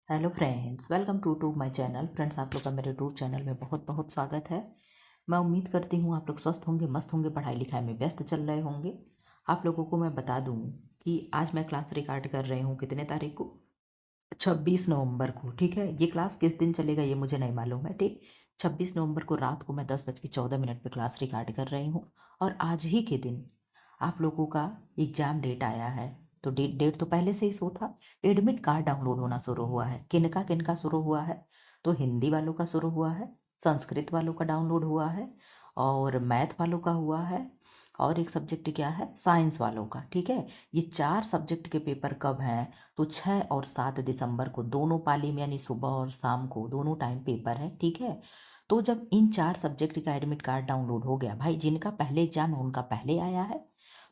Hello friends, welcome to my channel. Friends, आप लोग का मेरे यूट्यूब चैनल में बहुत बहुत स्वागत है। मैं उम्मीद करती हूँ आप लोग स्वस्थ होंगे, मस्त होंगे, पढ़ाई लिखाई में व्यस्त चल रहे होंगे। आप लोगों को मैं बता दूँ कि आज मैं क्लास रिकॉर्ड कर रही हूँ कितने तारीख को, 26 नवंबर को। ठीक है, ये क्लास किस दिन चलेगा ये मुझे नहीं मालूम है। ठीक, 26 नवंबर को रात को मैं 10:14 पे क्लास रिकॉर्ड कर रही हूँ। और आज ही के दिन आप लोगों का एग्जाम डेट आया है। तो डेट डेट तो पहले से ही सो था। एडमिट कार्ड डाउनलोड होना शुरू हुआ है। किनका किनका शुरू हुआ है? तो हिंदी वालों का शुरू हुआ है, संस्कृत वालों का डाउनलोड हुआ है, और मैथ वालों का हुआ है, और एक सब्जेक्ट क्या है, साइंस वालों का। ठीक है, ये 4 सब्जेक्ट के पेपर कब हैं? तो 6 और 7 दिसंबर को दोनों पाली में, यानी सुबह और शाम को दोनों टाइम पेपर है। ठीक है, तो जब इन 4 सब्जेक्ट का एडमिट कार्ड डाउनलोड हो गया, भाई जिनका पहले एग्जाम है उनका पहले आया है।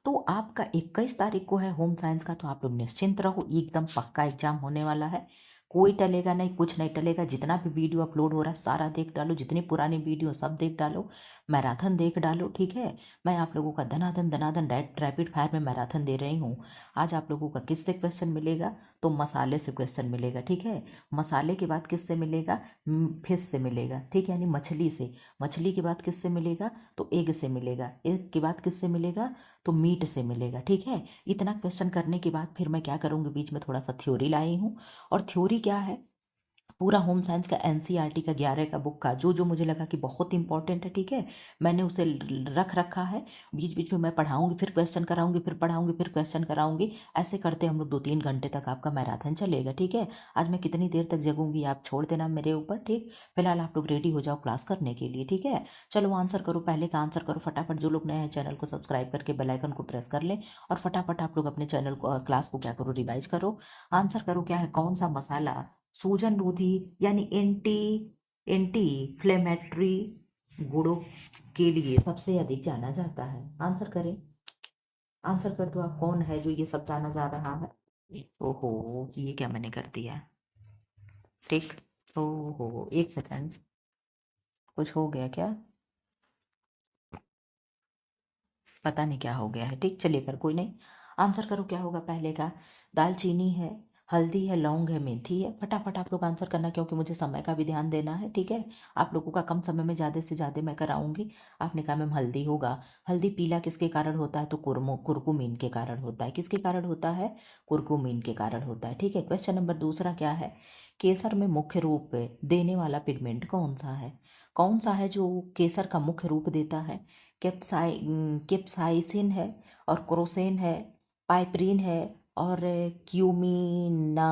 तो आपका 21 तारीख को है होम साइंस का, तो आप लोग निश्चिंत रहो, एकदम पक्का एग्जाम होने वाला है। कोई टलेगा नहीं, कुछ नहीं टलेगा। जितना भी वीडियो अपलोड हो रहा है सारा देख डालो, जितनी पुरानी वीडियो सब देख डालो, मैराथन देख डालो। ठीक है, मैं आप लोगों का धनाधन धनाधन रैपिड फायर में मैराथन दे रही हूँ। आज आप लोगों का किससे क्वेश्चन मिलेगा? तो मसाले से क्वेश्चन मिलेगा। ठीक है, मसाले के बाद किससे मिलेगा? फिश से मिलेगा। ठीक है, यानी मछली से। मछली के बाद किससे मिलेगा? तो एग से मिलेगा। एग के बाद किससे मिलेगा? तो मीट से मिलेगा। ठीक है, इतना क्वेश्चन करने के बाद फिर मैं क्या करूँगी, बीच में थोड़ा सा थ्योरी लाई हूँ। और थ्योरी क्या है? पूरा होम साइंस का एनसीईआरटी का 11 का बुक का जो जो मुझे लगा कि बहुत इंपॉर्टेंट है। ठीक है, मैंने उसे रख रखा है। बीच बीच में मैं पढ़ाऊंगी, फिर क्वेश्चन कराऊंगी, फिर पढ़ाऊंगी, फिर क्वेश्चन कराऊंगी। ऐसे करते हम लोग 2-3 घंटे तक आपका मैराथन चलेगा। ठीक है, आज मैं कितनी देर तक जगूंगी आप छोड़ देना मेरे ऊपर। ठीक, फिलहाल आप लोग रेडी हो जाओ क्लास करने के लिए। ठीक है, चलो आंसर करो, पहले का आंसर करो फटाफट। जो लोग नए हैं चैनल को सब्सक्राइब करके बेल आइकन को प्रेस कर लें, और फटाफट आप लोग अपने चैनल को क्लास को क्या करो, रिवाइज करो। आंसर करो, क्या है, कौन सा मसाला सूजन रोधी यानी एंटी एंटी फ्लेमेटरी गुणों के लिए सबसे अधिक जाना जाता है? आंसर करें, आंसर कर दो आप, कौन है जो ये सब जाना जा रहा है? ओहो, ये क्या मैंने कर दिया? ठीक, ओहो, एक सेकंड, कुछ हो गया क्या? पता नहीं क्या हो गया है। ठीक, चलिए कर, कोई नहीं। आंसर करो, क्या होगा पहले का? दालचीनी है, हल्दी है, लौंग है, मेथी है। फटाफट आप लोग आंसर करना, क्योंकि मुझे समय का भी ध्यान देना है। ठीक है, आप लोगों का कम समय में ज़्यादा से ज़्यादा मैं कराऊंगी। आपने कहा मैम हल्दी होगा। हल्दी पीला किसके कारण होता है? तो कुरकुमीन के कारण होता है। किसके कारण होता है? कुरकुमीन के कारण होता है। ठीक है, क्वेश्चन नंबर दूसरा क्या है? केसर में मुख्य रूप देने वाला पिगमेंट कौन सा है? कौन सा है जो केसर का मुख्य रूप देता है? कैप्साइसिन है, और क्रोसेन है, पाइपरीन है, और क्यूमिना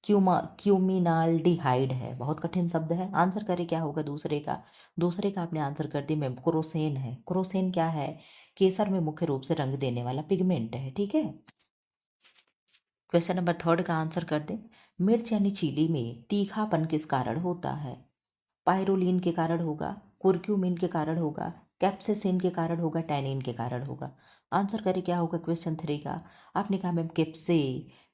क्यूमिनाल्डिहाइड है। बहुत कठिन शब्द है। आंसर करें, क्या होगा दूसरे का? दूसरे का आपने आंसर कर दिया मैम, क्रोसेन है। क्रोसेन क्या है? केसर में मुख्य रूप से रंग देने वाला पिगमेंट है। ठीक है, क्वेश्चन नंबर थर्ड का आंसर कर दें। मिर्च यानी चिली में तीखापन किस कारण होता है? पायरोलिन के कारण होगा, कुर्क्यूमिन के कारण होगा, कैप्सेसिन के कारण होगा, टैनिन के कारण होगा? आंसर करें, क्या होगा क्वेश्चन थ्री का? आपने कहा मैम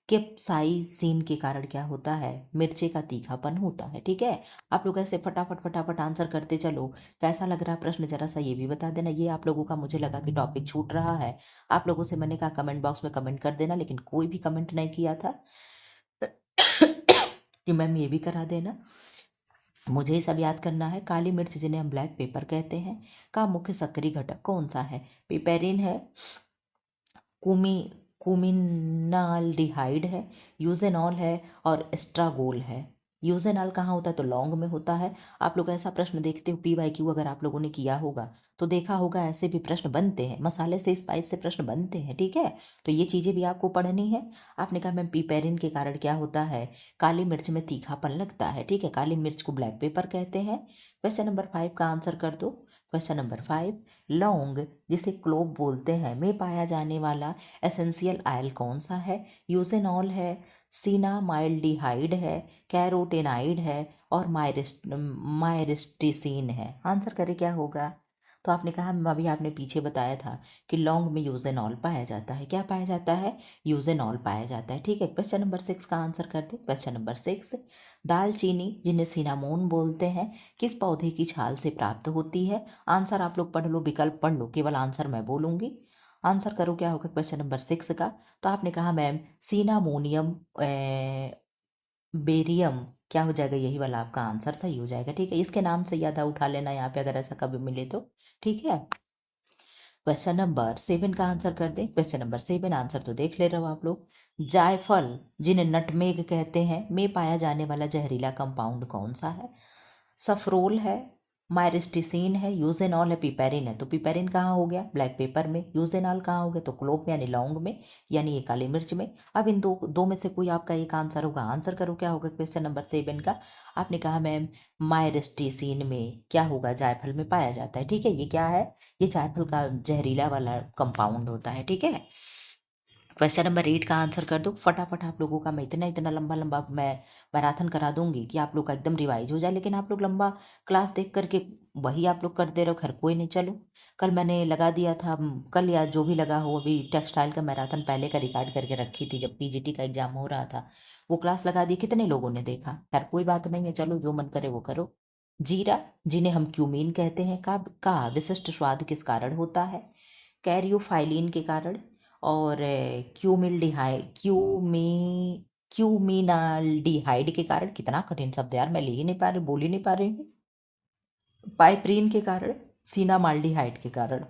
कैप्साइसिन के कारण क्या होता है? मिर्चे का तीखापन होता है। ठीक है, आप लोग ऐसे फटाफट फटाफट आंसर करते चलो। कैसा लग रहा है प्रश्न, जरा सा ये भी बता देना। ये आप लोगों का मुझे लगा कि टॉपिक छूट रहा है। आप लोगों से मैंने कहा कमेंट बॉक्स में कमेंट कर देना, लेकिन कोई भी कमेंट नहीं किया था। कि मैम ये भी करा देना। मुझे ही सब याद करना है। काली मिर्च जिन्हें हम ब्लैक पेपर कहते हैं का मुख्य सक्रिय घटक कौन सा है? पिपेरिन है, कुमी कुमिनाल्डिहाइड है, यूजेनॉल है, और एस्ट्रागोल है। यूजेनॉल कहाँ होता है? तो लौंग में होता है। आप लोग ऐसा प्रश्न देखते हो, PYQ अगर आप लोगों ने किया होगा तो देखा होगा, ऐसे भी प्रश्न बनते हैं, मसाले से स्पाइस से प्रश्न बनते हैं। ठीक है, तो ये चीज़ें भी आपको पढ़नी है। आपने कहा मैम पिपेरिन के कारण क्या होता है? काली मिर्च में तीखापन लगता है। ठीक है, काली मिर्च को ब्लैक पेपर कहते हैं। क्वेश्चन नंबर 5 का आंसर कर दो। क्वेश्चन नंबर 5, लौंग जिसे क्लोव बोलते हैं में पाया जाने वाला एसेंशियल ऑयल कौन सा है? यूजेनॉल है, सीनामाइल्डिहाइड है, कैरोटेनाइड है, और मायरिस्टिसिन है? आंसर करें, क्या होगा? तो आपने कहा, अभी आपने पीछे बताया था कि लौंग में यूजेनॉल पाया जाता है। क्या पाया जाता है? यूजेनॉल पाया जाता है। ठीक है, क्वेश्चन नंबर 6 का आंसर कर दे। क्वेश्चन नंबर 6, दालचीनी जिन्हें सिनामोन बोलते हैं किस पौधे की छाल से प्राप्त होती है? आंसर आप लोग पढ़ लो, विकल्प पढ़ लो, केवल आंसर मैं बोलूंगी। आंसर करो, क्या होगा क्वेश्चन नंबर 6 का? तो आपने कहा मैम सिनामोनियम बेरियम क्या हो जाएगा, यही वाला आपका आंसर सही हो जाएगा। ठीक है, इसके नाम से याद उठा लेना यहाँ पे अगर ऐसा कभी मिले तो। ठीक है, क्वेश्चन नंबर 7 का आंसर कर दें। क्वेश्चन नंबर 7 आंसर तो देख ले रहे हो आप लोग। जायफल जिन्हें नटमेग कहते हैं में पाया जाने वाला जहरीला कंपाउंड कौन सा है? सफरोल है, मायरिस्टिसिन है, यूजेनॉल है, पिपेरिन है। तो पिपेरिन कहाँ हो गया, ब्लैक पेपर में। यूजेनॉल कहाँ हो गया, तो क्लोव में यानी लौंग में, यानी ये काली मिर्च में। अब इन दो दो में से कोई आपका एक आंसर होगा। आंसर करो क्या होगा क्वेश्चन नंबर 7 का। आपने कहा मैम मायरिस्टिसिन में क्या होगा, जायफल में पाया जाता है। ठीक है, ये क्या है, ये जायफल का जहरीला वाला कंपाउंड होता है। ठीक है, क्वेश्चन नंबर 8 का आंसर कर दो फटाफट। आप लोगों का मैं इतना इतना लंबा लंबा मैं मैराथन करा दूंगी कि आप लोग का एकदम रिवाइज हो जाए, लेकिन आप लोग लंबा क्लास देख करके वही आप लोग करते रहो। खैर कोई नहीं, चलो कल मैंने लगा दिया था, कल या जो भी लगा हो, अभी टेक्सटाइल का मैराथन पहले का रिकॉर्ड करके रखी थी जब पीजीटी का एग्जाम हो रहा था, वो क्लास लगा दी, कितने लोगों ने देखा। खैर कोई बात नहीं है, चलो जो मन करे वो करो। जीरा जिन्हें हम क्यूमीन कहते हैं का विशिष्ट स्वाद किस कारण होता है? कैरियोफाइलिन के कारण, और क्यूमीनाल्डिहाइड के कारण। कितना कठिन शब्द यार, मैं ले ही नहीं पा रही, बोल ही नहीं पा रही हूँ। पाइप्रीन के कारण, सीनामाल्डिहाइड के कारण।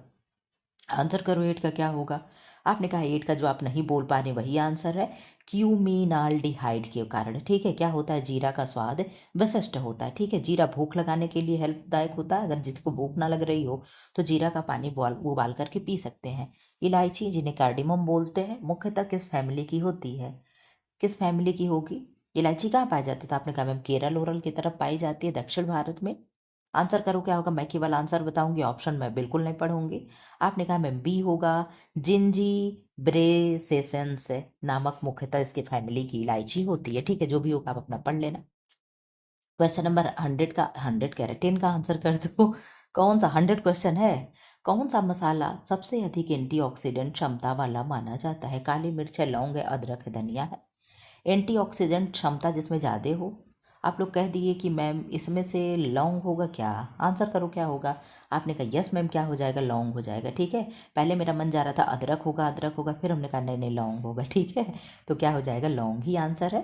आंसर करो 8 का क्या होगा। आपने कहा 8 का जो आप नहीं बोल पा रहे वही आंसर है, क्यूमीनाल्डिहाइड के कारण। ठीक है, क्या होता है, जीरा का स्वाद विशिष्ट होता है। ठीक है, जीरा भूख लगाने के लिए हेल्पदायक होता है। अगर जिसको भूख ना लग रही हो तो जीरा का पानी उबाल करके पी सकते हैं। इलायची जिन्हें कार्डिमम बोलते हैं मुख्यतः किस फैमिली की होती है? किस फैमिली की होगी इलायची? कहाँ पाई जाती है? तो आपने कहा मैम केरल ओरल की तरफ पाई जाती है, दक्षिण भारत में। आंसर करो क्या होगा, मैं केवल आंसर बताऊंगी, ऑप्शन मैं बिल्कुल नहीं पढ़ूंगी। आपने कहा मैम बी होगा, जिंजी ब्रेसेसेंस नामक मुख्यतः इसके फैमिली की इलायची होती है। ठीक है, जो भी होगा आप अपना पढ़ लेना। क्वेश्चन नंबर 100 का, 100 कह रहे 10 का आंसर कर दो। कौन सा 100 क्वेश्चन है, कौन सा मसाला सबसे अधिक एंटीऑक्सीडेंट क्षमता वाला माना जाता है? काली मिर्च है, लौंग है, अदरक है, धनिया है। एंटीऑक्सीडेंट क्षमता जिसमें ज़्यादा हो। आप लोग कह दिए कि मैम इसमें से लौंग होगा क्या? आंसर करो क्या होगा। आपने कहा यस मैम, क्या हो जाएगा, लौंग हो जाएगा। ठीक है, पहले मेरा मन जा रहा था अदरक होगा अदरक होगा, फिर हमने कहा नहीं नहीं लौंग होगा। ठीक है, तो क्या हो जाएगा, लौंग ही आंसर है।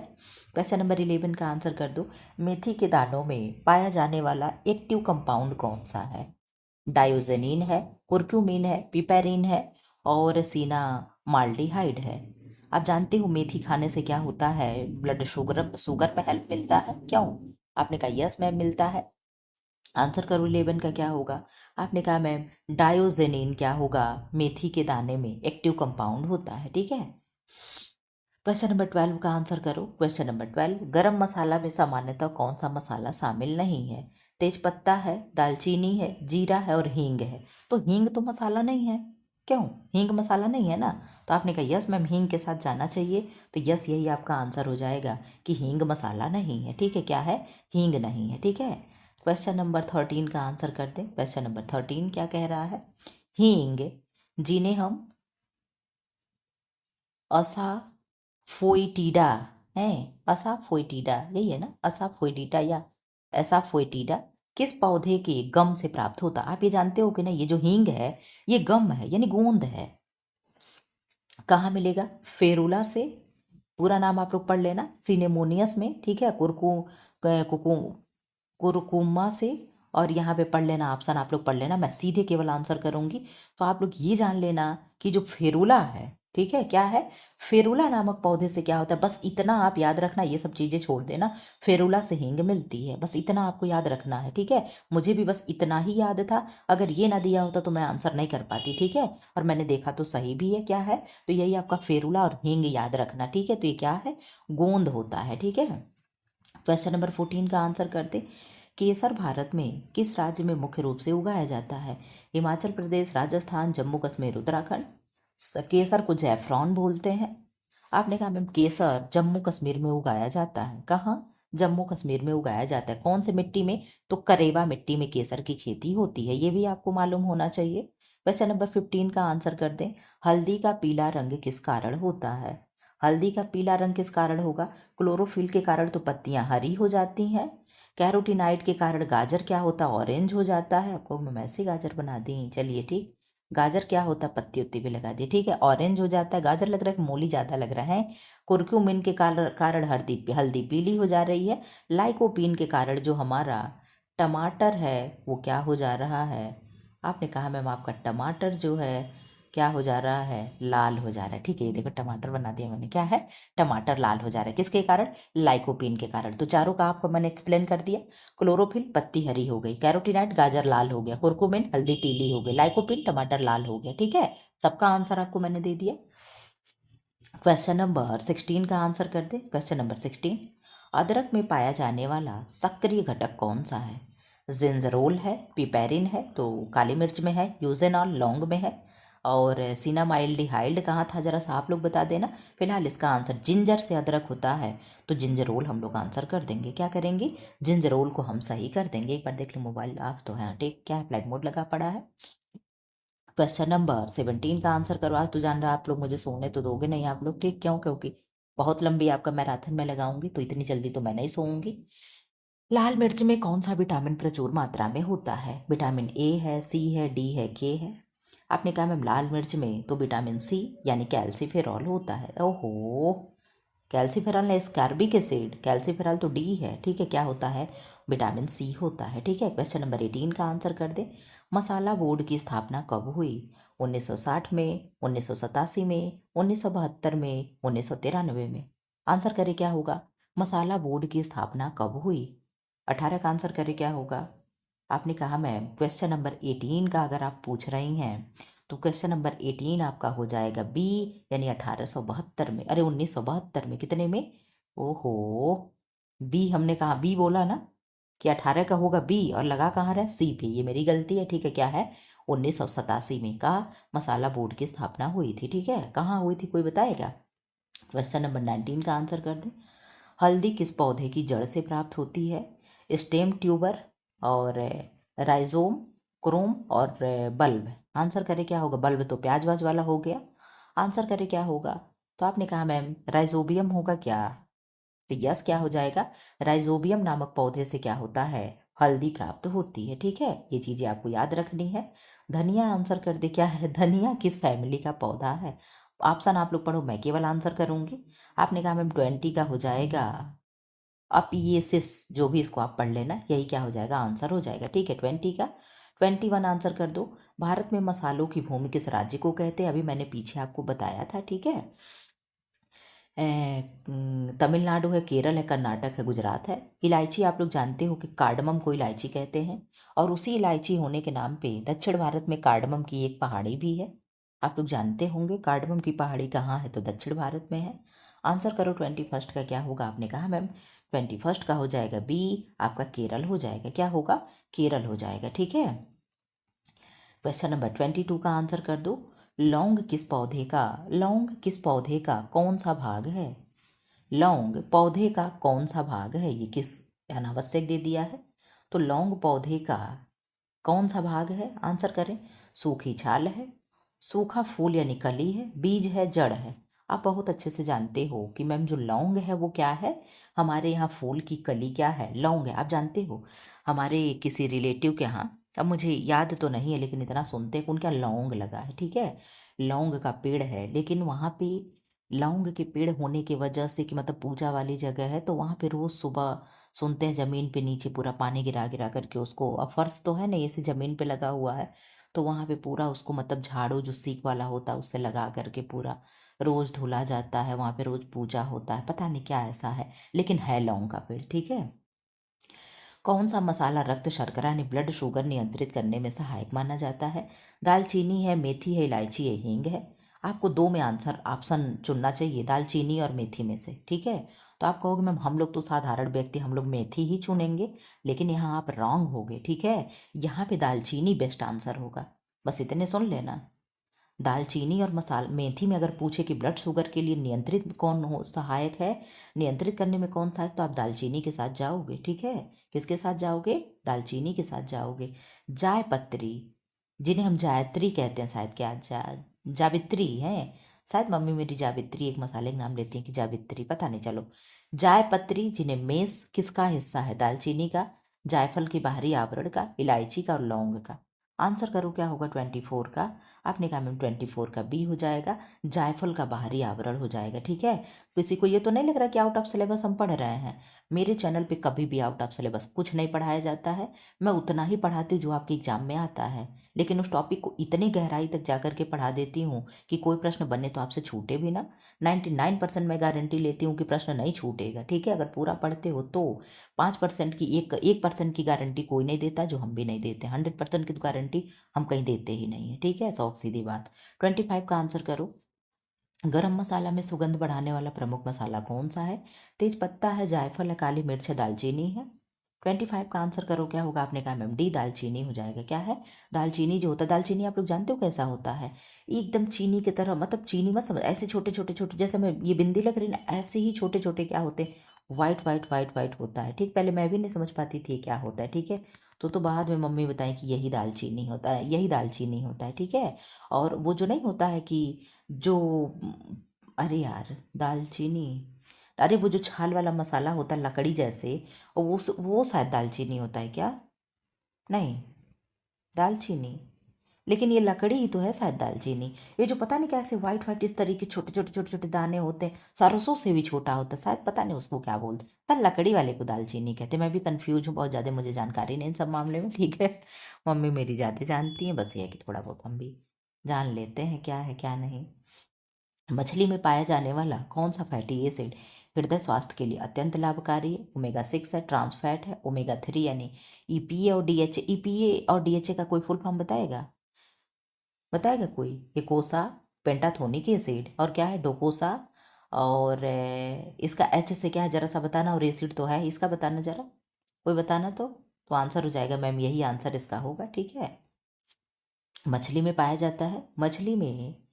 क्वेश्चन नंबर 11 का आंसर कर दो। मेथी के दानों में पाया जाने वाला एक्टिव कंपाउंड कौन सा है? डायोजेनिन है, कुर्क्यूमिन है, पिपेरिन है, और सीना माल्डिहाइड है। आप जानते हो मेथी खाने से क्या होता है, ब्लड शुगर शुगर पे हेल्प मिलता है, क्यों? आपने कहा यस मैम मिलता है। आंसर करो 11 का क्या होगा। आपने कहा मैम डायोजेनिन क्या होगा, मेथी के दाने में एक्टिव कंपाउंड होता है। ठीक है, क्वेश्चन नंबर 12 का आंसर करो। क्वेश्चन नंबर 12, गरम मसाला में सामान्यतः कौन सा मसाला शामिल नहीं है? तेज पत्ता है, दालचीनी है, जीरा है, और हींग है। तो हींग तो मसाला नहीं है, क्यों? हींग मसाला नहीं है ना। तो आपने कहा यस मैम हींग के साथ जाना चाहिए, तो यस यही आपका आंसर हो जाएगा कि हींग मसाला नहीं है। ठीक है, क्या है, हींग नहीं है। ठीक है, क्वेश्चन नंबर 13 का आंसर कर दें। क्वेश्चन नंबर 13 क्या कह रहा है, हींग जिन्हें हम असाफोइटिडा है, असाफोइटिडा यही है ना, असाफोइटिडा या एसाफोइटिडा किस पौधे के गम से प्राप्त होता? आप ये जानते हो कि ना, ये जो हींग है ये गम है यानी गोंद है। कहाँ मिलेगा, फेरुला से, पूरा नाम आप लोग पढ़ लेना, सिनेमोनियस में। ठीक है, कुरकु कुरकुमा से, और यहाँ पे पढ़ लेना ऑप्शन आप लोग पढ़ लेना, मैं सीधे केवल आंसर करूंगी। तो आप लोग ये जान लेना कि जो फेरुला है, ठीक है, क्या है, फेरुला नामक पौधे से क्या होता है, बस इतना आप याद रखना, ये सब चीज़ें छोड़ देना। फेरुला से हींग मिलती है, बस इतना आपको याद रखना है। ठीक है, मुझे भी बस इतना ही याद था, अगर ये ना दिया होता तो मैं आंसर नहीं कर पाती। ठीक है, और मैंने देखा तो सही भी है, क्या है, तो यही आपका फेरुला और हींग याद रखना। ठीक है, तो ये क्या है, गोंद होता है। ठीक है, क्वेश्चन नंबर 14 का आंसर करते। केसर भारत में किस राज्य में मुख्य रूप से उगाया जाता है? हिमाचल प्रदेश, राजस्थान, जम्मू कश्मीर, उत्तराखंड। केसर को जैफरॉन बोलते हैं। आपने कहा मैम केसर जम्मू कश्मीर में उगाया जाता है, कहाँ, जम्मू कश्मीर में उगाया जाता है। कौन से मिट्टी में, तो करेवा मिट्टी में केसर की खेती होती है, ये भी आपको मालूम होना चाहिए। क्वेश्चन नंबर 15 का आंसर कर दें। हल्दी का पीला रंग किस कारण होता है? हल्दी का पीला रंग किस कारण होगा? क्लोरोफिल के कारण तो पत्तियां हरी हो जाती हैं। कैरोटीनाइड के कारण गाजर क्या होता है, ऑरेंज हो जाता है। आपको मैं ऐसे गाजर बना दी, चलिए ठीक। गाजर क्या होता है, पत्ती उत्ती भी लगा दी, ठीक है। ऑरेंज हो जाता है, गाजर लग रहा है कि मूली ज़्यादा लग रहा है। कुरक्यूमिन के कारण हल्दी हल्दी पीली हो जा रही है। लाइकोपीन के कारण जो हमारा टमाटर है वो क्या हो जा रहा है, आपने कहा मैम आपका टमाटर जो है क्या हो जा रहा है, लाल हो जा रहा है, ठीक है। ये देखो टमाटर बना दिया मैंने, क्या है, टमाटर लाल हो जा रहा है, किसके कारण, लाइकोपीन के कारण। तो चारों का आपको मैंने एक्सप्लेन कर दिया। क्लोरोफिल पत्ती हरी हो गई, कैरोटीनाइड गाजर लाल हो गया, कुरकुमिन हल्दी पीली हो गई, लाइकोपिन टमाटर लाल हो गया, ठीक है। सबका आंसर आपको मैंने दे दिया। क्वेश्चन नंबर 16 का आंसर कर दे। क्वेश्चन नंबर 16, अदरक में पाया जाने वाला सक्रिय घटक कौन सा है। जिंजरोल है, पिपेरिन है, तो काली मिर्च में है, यूजेनॉल लौंग में है, और सिनामाइल्डिहाइड कहाँ था, जरा सा आप लोग बता देना। फिलहाल इसका आंसर जिंजर से अदरक होता है, तो जिंजरोल हम लोग आंसर कर देंगे। क्या करेंगे, जिंजरोल को हम सही कर देंगे। एक बार देख लो मोबाइल ऑफ तो है, ठीक, क्या है, फ्लाइट मोड लगा पड़ा है। क्वेश्चन नंबर 17 का आंसर करो। आज तो जान रहा आप लोग मुझे सोने तो दोगे नहीं आप लोग, ठीक, क्यों, क्योंकि बहुत लंबी आपका मैराथन में लगाऊंगी, तो इतनी जल्दी तो मैं नहीं सोऊंगी। लाल मिर्च में कौन सा विटामिन प्रचुर मात्रा में होता है। विटामिन ए है, सी है, डी है, के है। आपने कहा मैम लाल मिर्च में तो विटामिन सी यानी कैल्सीफेरॉल होता है। ओहो, कैल्सीफेरॉल है स्कैर्बिक एसिड, कैल्सीफेरॉल तो डी है, ठीक है। क्या होता है, विटामिन सी होता है, ठीक है। क्वेश्चन नंबर 18 का आंसर कर दे। मसाला बोर्ड की स्थापना कब हुई। 1960 में, 1987 में, 1972 में, 1993 में। आंसर करे क्या होगा, मसाला बोर्ड की स्थापना कब हुई। 18 का आंसर करे क्या होगा। आपने कहा मैम क्वेश्चन नंबर 18 का अगर आप पूछ रही हैं तो क्वेश्चन नंबर 18 आपका हो जाएगा बी, यानी 1872 में, अरे 1972 में, कितने में, ओहो, बी हमने कहा, बी बोला ना कि 18 का होगा बी, और लगा कहाँ रहा सी पे, ये मेरी गलती है, ठीक है। क्या है, 1987 में का मसाला बोर्ड की स्थापना हुई थी, ठीक है। कहाँ हुई थी कोई बताएगा। क्वेश्चन नंबर 19 का आंसर कर दे। हल्दी किस पौधे की जड़ से प्राप्त होती है। स्टेम, ट्यूबर, और राइजोम, क्रोम, और बल्ब। आंसर करे क्या होगा, बल्ब तो प्याज वाज वाला हो गया। आंसर करे क्या होगा, तो आपने कहा मैम राइजोबियम होगा क्या, तो यस क्या हो जाएगा, राइजोबियम नामक पौधे से क्या होता है, हल्दी प्राप्त होती है, ठीक है। ये चीजें आपको याद रखनी है। धनिया आंसर कर दे, क्या है, धनिया किस फैमिली का पौधा है। ऑप्शन आप लोग पढ़ो, मैं केवल आंसर करूंगी। आपने कहा मैम 20 का हो जाएगा अपियेसिस, जो भी इसको आप पढ़ लेना, यही क्या हो जाएगा, आंसर हो जाएगा, ठीक है। 20 का 21 आंसर कर दो। भारत में मसालों की भूमि किस राज्य को कहते हैं, अभी मैंने पीछे आपको बताया था, ठीक है। तमिलनाडु है, केरल है, कर्नाटक है, गुजरात है। इलायची आप लोग जानते हो कि कार्डमम को इलायची कहते हैं, और उसी इलायची होने के नाम पे दक्षिण भारत में कार्डमम की एक पहाड़ी भी है। आप लोग जानते होंगे कार्डमम की पहाड़ी कहाँ है, तो दक्षिण भारत में है। आंसर करो 21 का क्या होगा, आपने कहा मैम 21 का हो जाएगा बी, आपका केरल हो जाएगा, क्या होगा, केरल हो जाएगा, ठीक है। क्वेश्चन नंबर 22 का आंसर कर दो। लौंग किस पौधे का कौन सा भाग है। लौंग पौधे का कौन सा भाग है, ये किस अनावश्यक दे दिया है, तो लौंग पौधे का कौन सा भाग है, आंसर करें। सूखी छाल है, सूखा फूल यानी कली है, बीज है, जड़ है। आप बहुत अच्छे से जानते हो कि मैम जो लौंग है वो क्या है, हमारे यहाँ फूल की कली क्या है, लौंग है, आप जानते हो। हमारे किसी रिलेटिव के यहाँ, अब मुझे याद तो नहीं है लेकिन इतना सुनते हैं कि उनके यहाँ लौंग लगा है, ठीक है। लौंग का पेड़ है, लेकिन वहाँ पे लौंग के पेड़ होने की वजह से कि मतलब पूजा वाली जगह है, तो वहाँ पे रोज सुबह सुनते हैं जमीन पे नीचे पूरा पानी गिरा गिरा करके उसको, अब फर्श तो है नहीं, ऐसे जमीन पे लगा हुआ है, तो वहाँ पे पूरा उसको मतलब झाड़ू जो सीक वाला होता है उससे लगा करके पूरा रोज धुला जाता है, वहाँ पे रोज पूजा होता है, पता नहीं क्या ऐसा है, लेकिन है लौंग का पेड़, ठीक है। कौन सा मसाला रक्त शर्करा यानी ब्लड शुगर नियंत्रित करने में सहायक माना जाता है। दालचीनी है, मेथी है, इलायची है, हींग है। आपको दो में आंसर ऑप्शन चुनना चाहिए, दालचीनी और मेथी में से, ठीक है। तो आप कहोगे मैम हम लोग तो साधारण व्यक्ति, हम लोग मेथी ही चुनेंगे, लेकिन यहाँ आप रॉन्ग हो गए, ठीक है। यहाँ पे दालचीनी बेस्ट आंसर होगा, बस इतने सुन लेना। दालचीनी और मसाल मेथी में अगर पूछे कि ब्लड शुगर के लिए नियंत्रित कौन हो सहायक है, नियंत्रित करने में कौन सहायक, तो आप दालचीनी के साथ जाओगे, ठीक है। किसके साथ जाओगे, दालचीनी के साथ जाओगे। जाय पत्री, जिन्हें हम जायत्री कहते हैं, शायद क्या जावित्री हैं, शायद मम्मी मेरी जावित्री एक मसाले का नाम लेती हैं कि जावित्री, पता नहीं, चलो। जाय पत्री, जिन्हें मेस किसका हिस्सा है, दालचीनी का, जायफल के बाहरी आवरण का, इलायची का और लौंग का। आंसर करो क्या होगा 24 का। आपने कहा मैम 24 का बी हो जाएगा, जायफल का बाहरी आवरण हो जाएगा। ठीक है, किसी को ये तो नहीं लग रहा कि आउट ऑफ सिलेबस हम पढ़ रहे हैं। मेरे चैनल पे कभी भी आउट ऑफ सिलेबस कुछ नहीं पढ़ाया जाता है। मैं उतना ही पढ़ाती हूँ जो आपके एग्जाम में आता है, लेकिन उस टॉपिक को इतनी गहराई तक जा करके पढ़ा देती हूँ कि कोई प्रश्न बने तो आपसे छूटे भी ना। 99% मैं गारंटी लेती हूँ कि प्रश्न नहीं छूटेगा। ठीक है, अगर पूरा पढ़ते हो तो 5% की 1% की गारंटी कोई नहीं देता, जो हम भी नहीं देते। 100% की तो गारंटी हम कहीं देते ही नहीं है। ठीक है, सौ सीधी बात। 25 का आंसर करो। गरम मसाला में सुगंध बढ़ाने वाला प्रमुख मसाला कौन सा है? तेज पत्ता है, जायफल है, काली मिर्च है, दालचीनी है। 25 का आंसर करो क्या होगा। आपने कहा मैम डी दालचीनी हो जाएगा। क्या है? दालचीनी जो होता है, दालचीनी आप लोग जानते हो कैसा होता है? एकदम चीनी की तरह, मतलब चीनी मत समझ, ऐसे छोटे छोटे छोटे, जैसे मैं ये बिंदी लग रही ना, ऐसे ही छोटे छोटे क्या होते हैं, वाइट वाइट वाइट वाइट होता है। ठीक, पहले मैं भी नहीं समझ पाती थी क्या होता है। ठीक है, तो बाद में मम्मी बताएं कि यही दालचीनी होता है, यही दालचीनी होता है। ठीक है, और वो जो नहीं होता है कि जो, अरे यार दालचीनी, अरे वो जो छाल वाला मसाला होता है लकड़ी जैसे, वो शायद दालचीनी होता है क्या? नहीं, दालचीनी, लेकिन ये लकड़ी ही तो है शायद दालचीनी। ये जो पता नहीं कैसे वाइट वाइट इस तरीके छोटे छोटे छोटे छोटे दाने होते हैं, सरसों से भी छोटा होता है शायद, पता नहीं उसको क्या बोलते, पर लकड़ी वाले को दालचीनी कहते हैं। मैं भी कंफ्यूज हूँ बहुत ज़्यादा, मुझे जानकारी नहीं इन सब मामले में। ठीक है, मम्मी मेरी ज़्यादा जानती हैं, बस ये है कि थोड़ा बहुत हम भी जान लेते हैं क्या है क्या नहीं। मछली में पाया जाने वाला कौन सा फैटी एसिड हृदय स्वास्थ्य के लिए अत्यंत लाभकारी है? ओमेगा 6 है, ट्रांस फैट है, ओमेगा 3 यानी ईपीए और डीएचए। ईपीए और डीएचए का कोई फुल फॉर्म बताएगा? बताएगा कोई? एकोसा, पेंटाथोनिक एसिड, और क्या है डोकोसा, और इसका एच से क्या है जरा सा बताना, और एसिड तो है इसका, बताना जरा, कोई बताना तो आंसर हो जाएगा मैम, यही आंसर इसका होगा। ठीक है, मछली में पाया जाता है। मछली में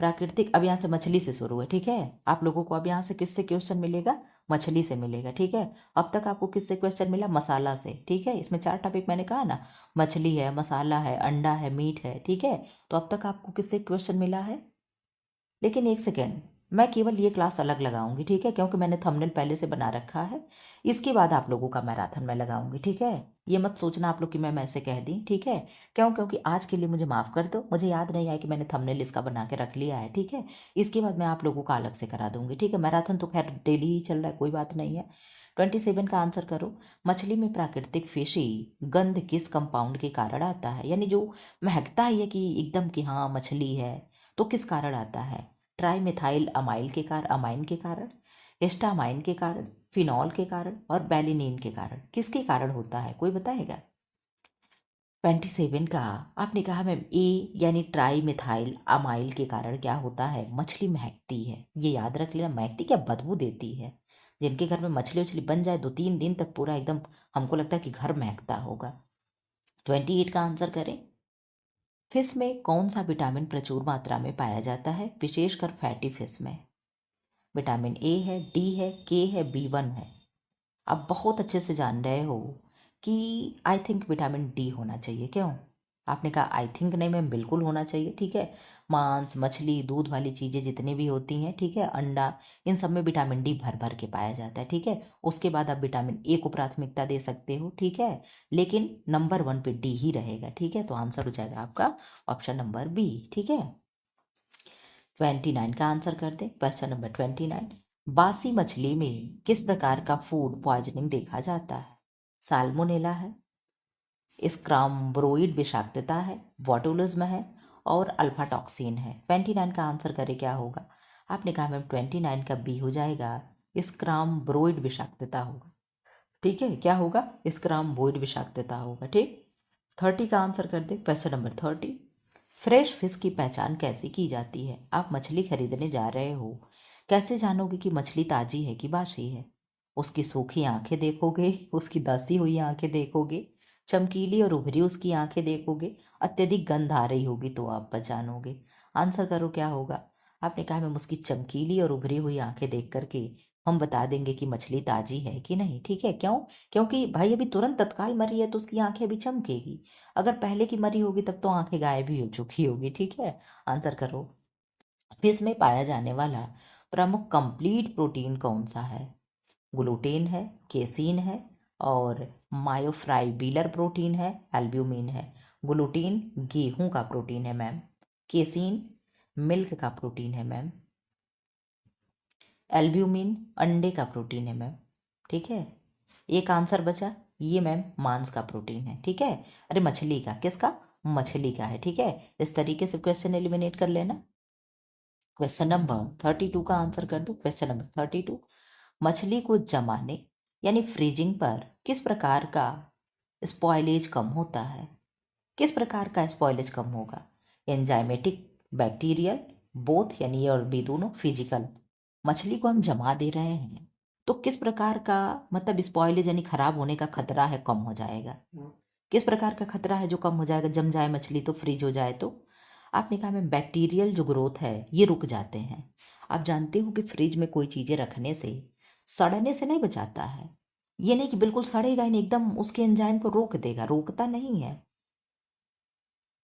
प्राकृतिक, अब यहाँ से मछली से शुरू है। ठीक है, आप लोगों को अब यहाँ से किससे क्वेश्चन मिलेगा? मछली से मिलेगा। ठीक है, अब तक आपको किससे क्वेश्चन मिला? मसाला से। ठीक है, इसमें 4 टॉपिक मैंने कहा ना, मछली है, मसाला है, अंडा है, मीट है। ठीक है, तो अब तक आपको किससे क्वेश्चन मिला है? लेकिन एक सेकेंड, मैं केवल ये क्लास अलग लगाऊंगी। ठीक है, क्योंकि मैंने थंबनेल पहले से बना रखा है। इसके बाद आप लोगों का मैराथन में लगाऊंगी। ठीक है, ये मत सोचना आप लोग कि मैं ऐसे कह दी। ठीक है, क्यों? क्योंकि आज के लिए मुझे माफ़ कर दो, मुझे याद नहीं आया कि मैंने थंबनेल इसका बना के रख लिया है। ठीक है, इसके बाद मैं आप लोगों का अलग से करा दूंगी। ठीक है, मैराथन तो खैर डेली ही चल रहा है, कोई बात नहीं है। 27 का आंसर करो। मछली में प्राकृतिक फिशी गंध किस कंपाउंड के कारण आता है? यानी जो महकता ही है कि एकदम कि हाँ मछली है, तो किस कारण आता है? ट्राईमिथाइल अमाइल के कारण, अमाइन के कारण, हिस्टामाइन के कारण, फिनॉल के कारण, और बैलिनीन के कारण, किसके कारण होता है? कोई बताएगा? 27 का आपने कहा मैम ए, यानी ट्राई मिथाइल अमाइल के कारण क्या होता है? मछली महकती है, ये याद रख लेना। महकती क्या, बदबू देती है। जिनके घर में मछली उछली बन जाए 2-3 दिन तक पूरा एकदम, हमको लगता है कि घर महकता होगा। 28 का आंसर करें। फिश में कौन सा विटामिन प्रचुर मात्रा में पाया जाता है, विशेषकर फैटी फिश में? विटामिन ए है, डी है, के है, B1 है। आप बहुत अच्छे से जान रहे हो कि आई थिंक विटामिन डी होना चाहिए। क्यों? आपने कहा आई थिंक, नहीं मैम बिल्कुल होना चाहिए। ठीक है, मांस, मछली, दूध वाली चीज़ें जितनी भी होती हैं, ठीक है, अंडा, इन सब में विटामिन डी भर भर के पाया जाता है। ठीक है, उसके बाद आप विटामिन ए को प्राथमिकता दे सकते हो। ठीक है, लेकिन नंबर 1 पे डी ही रहेगा। ठीक है, तो आंसर हो जाएगा आपका ऑप्शन नंबर बी। ठीक है, 29 का आंसर कर दे। क्वेश्चन नंबर 29, बासी मछली में किस प्रकार का फूड पॉइजनिंग देखा जाता है? साल्मोनेला है, स्क्रम्ब्रोइड विषाक्तता है, बॉटुलिज्म है, और अल्फा टॉक्सिन है। 29 का आंसर करे क्या होगा? आपने कहा मैम 29 का बी हो जाएगा, स्क्रम्ब्रोइड विषाक्तता होगा। ठीक है, क्या होगा? स्क्रम्ब्रोइड विषाक्तता होगा। ठीक, 30 का आंसर कर दे। क्वेश्चन नंबर 30, फ्रेश फिश की पहचान कैसे की जाती है? आप मछली खरीदने जा रहे हो, कैसे जानोगे कि मछली ताजी है कि बासी है? उसकी सूखी आंखें देखोगे, उसकी दसी हुई आंखें देखोगे, चमकीली और उभरी उसकी आंखें देखोगे, अत्यधिक गंध आ रही होगी तो आप पहचानोगे। आंसर करो क्या होगा। आपने कहा मैम उसकी चमकीली और उभरी हुई आंखें देख करके हम बता देंगे कि मछली ताजी है कि नहीं। ठीक है, क्यों? क्योंकि भाई अभी तुरंत तत्काल मरी है तो उसकी आंखें अभी चमकेगी। अगर पहले की मरी होगी तब तो आंखें गायब ही हो चुकी होगी। ठीक है, आंसर करो। फिश में पाया जाने वाला प्रमुख कंप्लीट प्रोटीन कौन सा है? ग्लूटेन है, केसीन है, और मायोफ्राइबिलर प्रोटीन है, एल्ब्यूमिन है। ग्लूटीन गेहूं का प्रोटीन है मैम। केसीन मिल्क का प्रोटीन है मैम। एल्ब्यूमिन अंडे का प्रोटीन है मैम। ठीक है, एक आंसर बचा, ये मैम मांस का प्रोटीन है। ठीक है, अरे मछली का, किसका? मछली का है। ठीक है, इस तरीके से क्वेश्चन एलिमिनेट कर लेना। क्वेश्चन नंबर 32 का आंसर कर दो। क्वेश्चन नंबर 32, मछली को जमाने यानी फ्रीजिंग पर किस प्रकार का स्पॉइलेज कम होता है? किस प्रकार का स्पॉइलेज कम होगा? एंजाइमेटिक, बैक्टीरियल, बोथ यानी ये और बी दोनों, फिजिकल। मछली को हम जमा दे रहे हैं तो किस प्रकार का मतलब स्पॉइलेज यानी खराब होने का खतरा है, कम हो जाएगा। किस प्रकार का खतरा है जो कम हो जाएगा? जम जाए मछली तो, फ्रीज हो जाए तो। आपने कहा मैम बैक्टीरियल जो ग्रोथ है ये रुक जाते हैं। आप जानते हो कि फ्रिज में कोई चीज़ें रखने से सड़ने से नहीं बचाता है। ये नहीं कि बिल्कुल सड़ेगा ही नहीं, एकदम उसके एंजाइम को रोक देगा, रोकता नहीं है।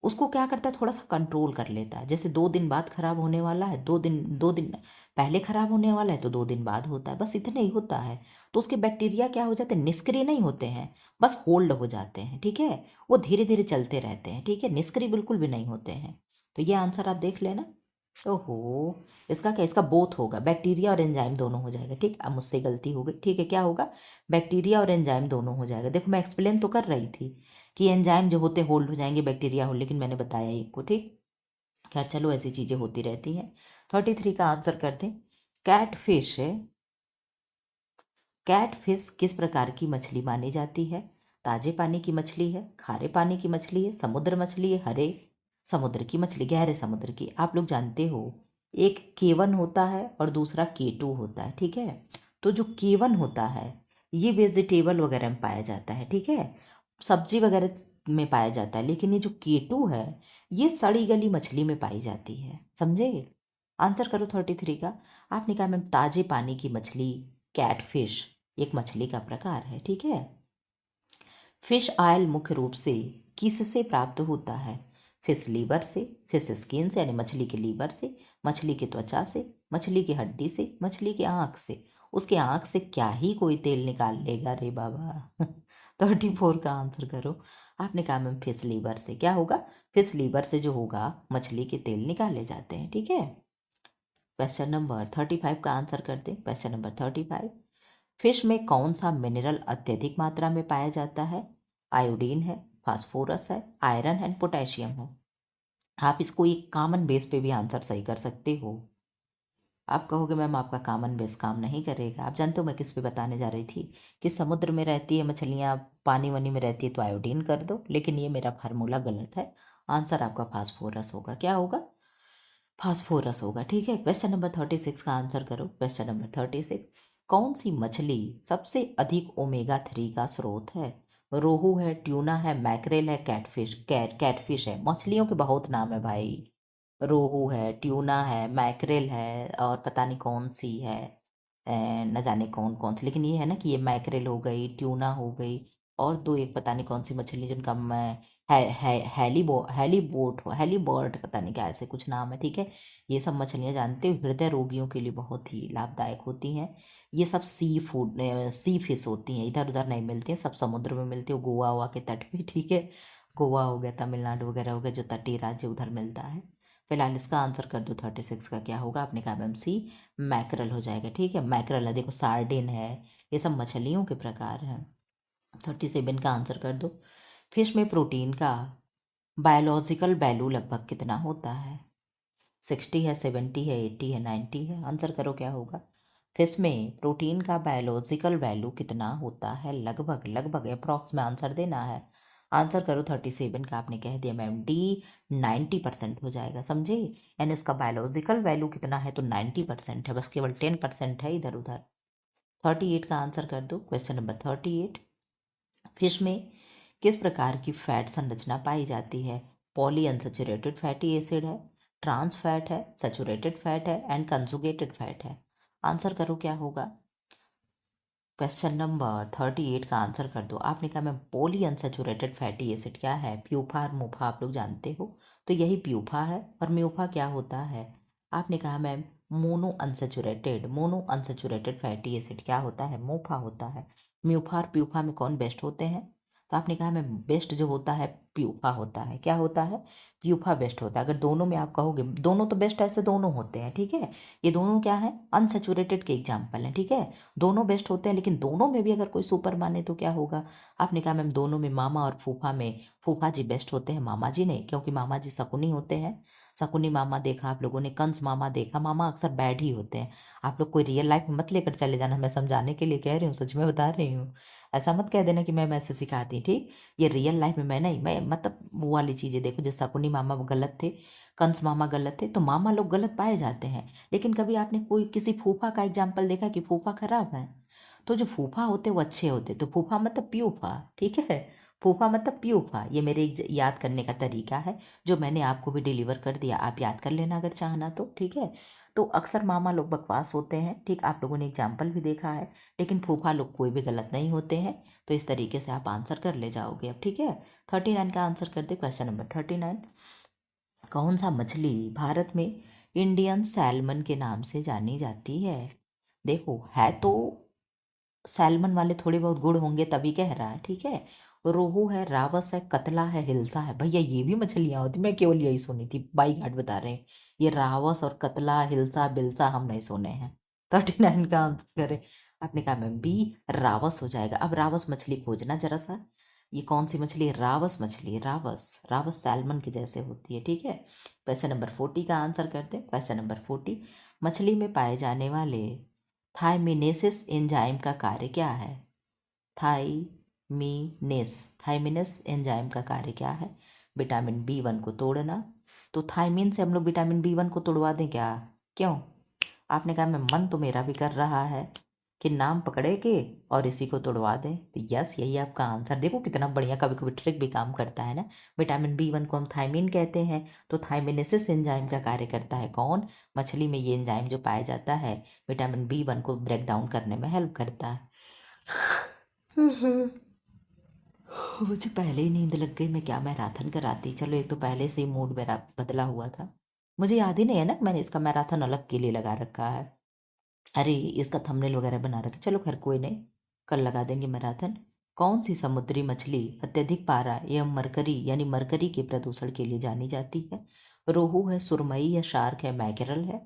उसको क्या करता है, थोड़ा सा कंट्रोल कर लेता है। जैसे 2 दिन बाद खराब होने वाला है, 2 दिन पहले खराब होने वाला है तो 2 दिन बाद होता है, बस इतना ही होता है। तो उसके बैक्टीरिया क्या हो जाते हैं, निष्क्रिय नहीं होते हैं, बस होल्ड हो जाते हैं। ठीक है, वो धीरे धीरे चलते रहते हैं। ठीक है, निष्क्रिय बिल्कुल भी नहीं होते हैं। तो ये आंसर आप देख लेना। ओहो, इसका क्या, इसका बोथ होगा, बैक्टीरिया और एंजाइम दोनों हो जाएगा। ठीक, अब मुझसे गलती हो गई। ठीक है, क्या होगा? बैक्टीरिया और एंजाइम दोनों हो जाएगा। देखो मैं एक्सप्लेन तो कर रही थी कि एंजाइम जो होते होल्ड हो जाएंगे, बैक्टीरिया हो, लेकिन मैंने बताया एक को। ठीक, खैर चलो, ऐसी चीज़ें होती रहती हैं। 33 का आंसर करते हैं। कैटफिश, कैटफिश किस प्रकार की मछली मानी जाती है? ताजे पानी की मछली है, खारे पानी की मछली है, समुद्र मछली है, हरे समुद्र की मछली, गहरे समुद्र की। आप लोग जानते हो एक केवन होता है और दूसरा केटू होता है। ठीक है, तो जो केवन होता है ये वेजिटेबल वगैरह में पाया जाता है। ठीक है, सब्जी वगैरह में पाया जाता है, लेकिन ये जो केटू है ये सड़ी गली मछली में पाई जाती है। समझे? आंसर करो 33 का। आपने कहा मैम ताजे पानी की मछली कैटफिश एक मछली का प्रकार है। ठीक है, फिश ऑयल मुख्य रूप से किससे प्राप्त होता है? फिश लीवर से, फिश स्किन से यानी मछली के लीवर से, मछली की त्वचा से, मछली की हड्डी से, मछली की आंख से। उसके आंख से क्या ही कोई तेल निकाल लेगा रे बाबा। 34 का आंसर करो। आपने कहा मैम फिश लीवर से, क्या होगा? फिश लीवर से जो होगा मछली के तेल निकाले जाते हैं। ठीक है, क्वेश्चन नंबर 35 का आंसर करते हैं। क्वेश्चन नंबर 35, फिश में कौन सा मिनरल अत्यधिक मात्रा में पाया जाता है? आयोडीन है, फास्फोरस है, आयरन है, पोटेशियम है। आप इसको एक कॉमन बेस पे भी आंसर सही कर सकते हो। आप कहोगे मैम आपका कॉमन बेस काम नहीं करेगा। आप जानते हो मैं किस पे बताने जा रही थी कि समुद्र में रहती है मछलियाँ, पानी वानी में रहती है तो आयोडीन कर दो, लेकिन ये मेरा फार्मूला गलत है। आंसर आपका फास्फोरस होगा। क्या होगा? फास्फोरस होगा। ठीक है, क्वेश्चन नंबर 36 का आंसर करो। क्वेश्चन नंबर 36, कौन सी मछली सबसे अधिक ओमेगा 3 का स्रोत है? रोहू है, ट्यूना है, मैकरेल है, कैटफिश है। मछलियों के बहुत नाम है भाई। रोहू है, ट्यूना है, मैकरेल है, और पता नहीं कौन सी है, न जाने कौन कौन सी, लेकिन ये है ना कि ये मैकरेल हो गई, ट्यूना हो गई, और दो एक पता नहीं कौन सी मछली जिनका मैं हेलीबर्ड पता नहीं क्या ऐसे कुछ नाम है। ठीक है, ये सब मछलियाँ जानते हो हृदय रोगियों के लिए बहुत ही लाभदायक होती हैं। ये सब सी फूड, सी फिश होती हैं, इधर उधर नहीं मिलती हैं, सब समुद्र में मिलती है, गोवा हुआ के तट पे। ठीक है, गोवा हो गया, तमिलनाडु वगैरह हो गया, जो तटीय राज्य उधर मिलता है। फिलहाल इसका आंसर कर दो 36 का, क्या होगा? आपने कहा मैम सी, मैकरल हो जाएगा। ठीक है, मैकरल है, देखो सार्डिन है, ये सब मछलियों के प्रकार हैं। 37 का आंसर कर दो। फिश में प्रोटीन का बायोलॉजिकल वैल्यू लगभग कितना होता है? 60 है, 70 है, 80 है, 90 है। आंसर करो क्या होगा? फिश में प्रोटीन का बायोलॉजिकल वैल्यू कितना होता है? लगभग, लगभग अप्रॉक्स में आंसर देना है। आंसर करो 37 का। आपने कह दिया मैम डी, 90% हो जाएगा। समझे? यानी उसका बायोलॉजिकल वैल्यू कितना है? तो 90% है, बस केवल 10% है इधर उधर। 38 का आंसर कर दो। क्वेश्चन नंबर 38, फिश में किस प्रकार की फैट संरचना पाई जाती है? पॉली अनसेचुरेटेड फैटी एसिड है, ट्रांस फैट है, सेचुरेटेड फैट है, एंड कंजुगेटेड फैट है। आंसर करो क्या होगा? क्वेश्चन नंबर 38 का आंसर कर दो। आपने कहा ma'am poly unsaturated fatty acid क्या है? प्यूफा और मुफा आप लोग जानते हो, तो यही प्यूफा है। और म्यूफा क्या होता है? आपने कहा ma'am mono unsaturated fatty acid क्या होता है? मोफा होता है। म्यूफा और प्यूफा में कौन बेस्ट होते हैं? तो आपने कहा मैं बेस्ट जो होता है प्यूफा होता है। क्या होता है? प्यूफा बेस्ट होता है। अगर दोनों में आप कहोगे दोनों तो बेस्ट, ऐसे दोनों होते हैं, ठीक है। ये दोनों क्या है? अनसेचुरेटेड के एग्जाम्पल हैं, ठीक है। दोनों बेस्ट होते हैं, लेकिन दोनों में भी अगर कोई सुपर माने तो क्या होगा? आपने कहा मैम दोनों में मामा और फूफा में फूफा जी बेस्ट होते हैं, मामा जी नहीं, क्योंकि मामा जी शकुनी होते हैं। शकुनी मामा देखा आप लोगों ने, कंस मामा देखा, मामा अक्सर बैड ही होते हैं। आप लोग कोई रियल लाइफ में मत लेकर चले जाना, मैं समझाने के लिए कह रही हूँ, सच में बता रही हूँ। ऐसा मत कह देना कि मैम ऐसे सिखाती, ठीक। ये रियल लाइफ में मैं नहीं, मैं मतलब वो वाली चीज़ें देखो, जैसे शकुनी मामा गलत थे, कंस मामा गलत थे, तो मामा लोग गलत पाए जाते हैं। लेकिन कभी आपने कोई किसी फूफा का एग्जाम्पल देखा कि फूफा खराब है? तो जो फूफा होते वो अच्छे होते, तो फूफा मतलब प्यूफा, ठीक है। फूफा मतलब प्यूफा, ये मेरे याद करने का तरीका है, जो मैंने आपको भी डिलीवर कर दिया। आप याद कर लेना अगर चाहना तो, ठीक है। तो अक्सर मामा लोग बकवास होते हैं, ठीक, आप लोगों ने एग्जाम्पल भी देखा है। लेकिन फूफा लोग कोई भी गलत नहीं होते हैं। तो इस तरीके से आप आंसर कर ले जाओगे अब, ठीक है। 39 का आंसर कर दे, क्वेश्चन नंबर 39। कौन सा मछली भारत में इंडियन सैल्मन के नाम से जानी जाती है? देखो, है तो सैल्मन वाले थोड़े बहुत गुण होंगे तभी कह रहा है, ठीक है। रोहू है, रावस है, कतला है, हिल्सा है। भैया ये भी मछलियां होती, मैं केवल यही सुनी थी, बाई घाट बता रहे हैं। ये रावस और कतला, हिल्सा, बिल्सा हम नहीं सुने हैं। 39 का आंसर करें। आपने कहा मैम बी, रावस हो जाएगा। अब रावस मछली खोजना जरा सा। ये कौन सी मछली है? रावस मछली, रावस, रावस सैल्मन के जैसे होती है, ठीक है। क्वेश्चन नंबर 40 का आंसर करते हैं। क्वेश्चन नंबर 40, मछली में पाए जाने वाले थाइमिनेसिस एंजाइम का कार्य क्या है? थाइमिनेस एंजाइम का कार्य क्या है? विटामिन B1 को तोड़ना। तो थाइमिन से हम लोग विटामिन B1 को तोड़वा दें क्या? क्यों? आपने कहा मैं मन तो मेरा भी कर रहा है कि नाम पकड़े के और इसी को तोड़वा दें, तो यस यही आपका आंसर। देखो कितना बढ़िया, कभी कभी ट्रिक भी काम करता है ना। विटामिन B1 को हम थाइमिन कहते हैं, तो थाइमिनेसिस एंजाइम का कार्य करता है कौन? मछली में ये एंजाइम जो पाया जाता है विटामिन B1 को ब्रेक डाउन करने में हेल्प करता है। मुझे पहले ही नींद लग गई, मैं क्या मैराथन कराती। चलो एक तो पहले से ही मूड मेरा बदला हुआ था। मुझे याद ही नहीं है ना कि मैंने इसका मैराथन अलग के लिए लगा रखा है। अरे इसका थंबनेल वगैरह बना रखे, चलो खैर कोई नहीं, कल लगा देंगे मैराथन। कौन सी समुद्री मछली अत्यधिक पारा एवं मरकरी यानी मरकरी के प्रदूषण के लिए जानी जाती है? रोहू है, सुरमई है, शार्क है, मैकेरल है?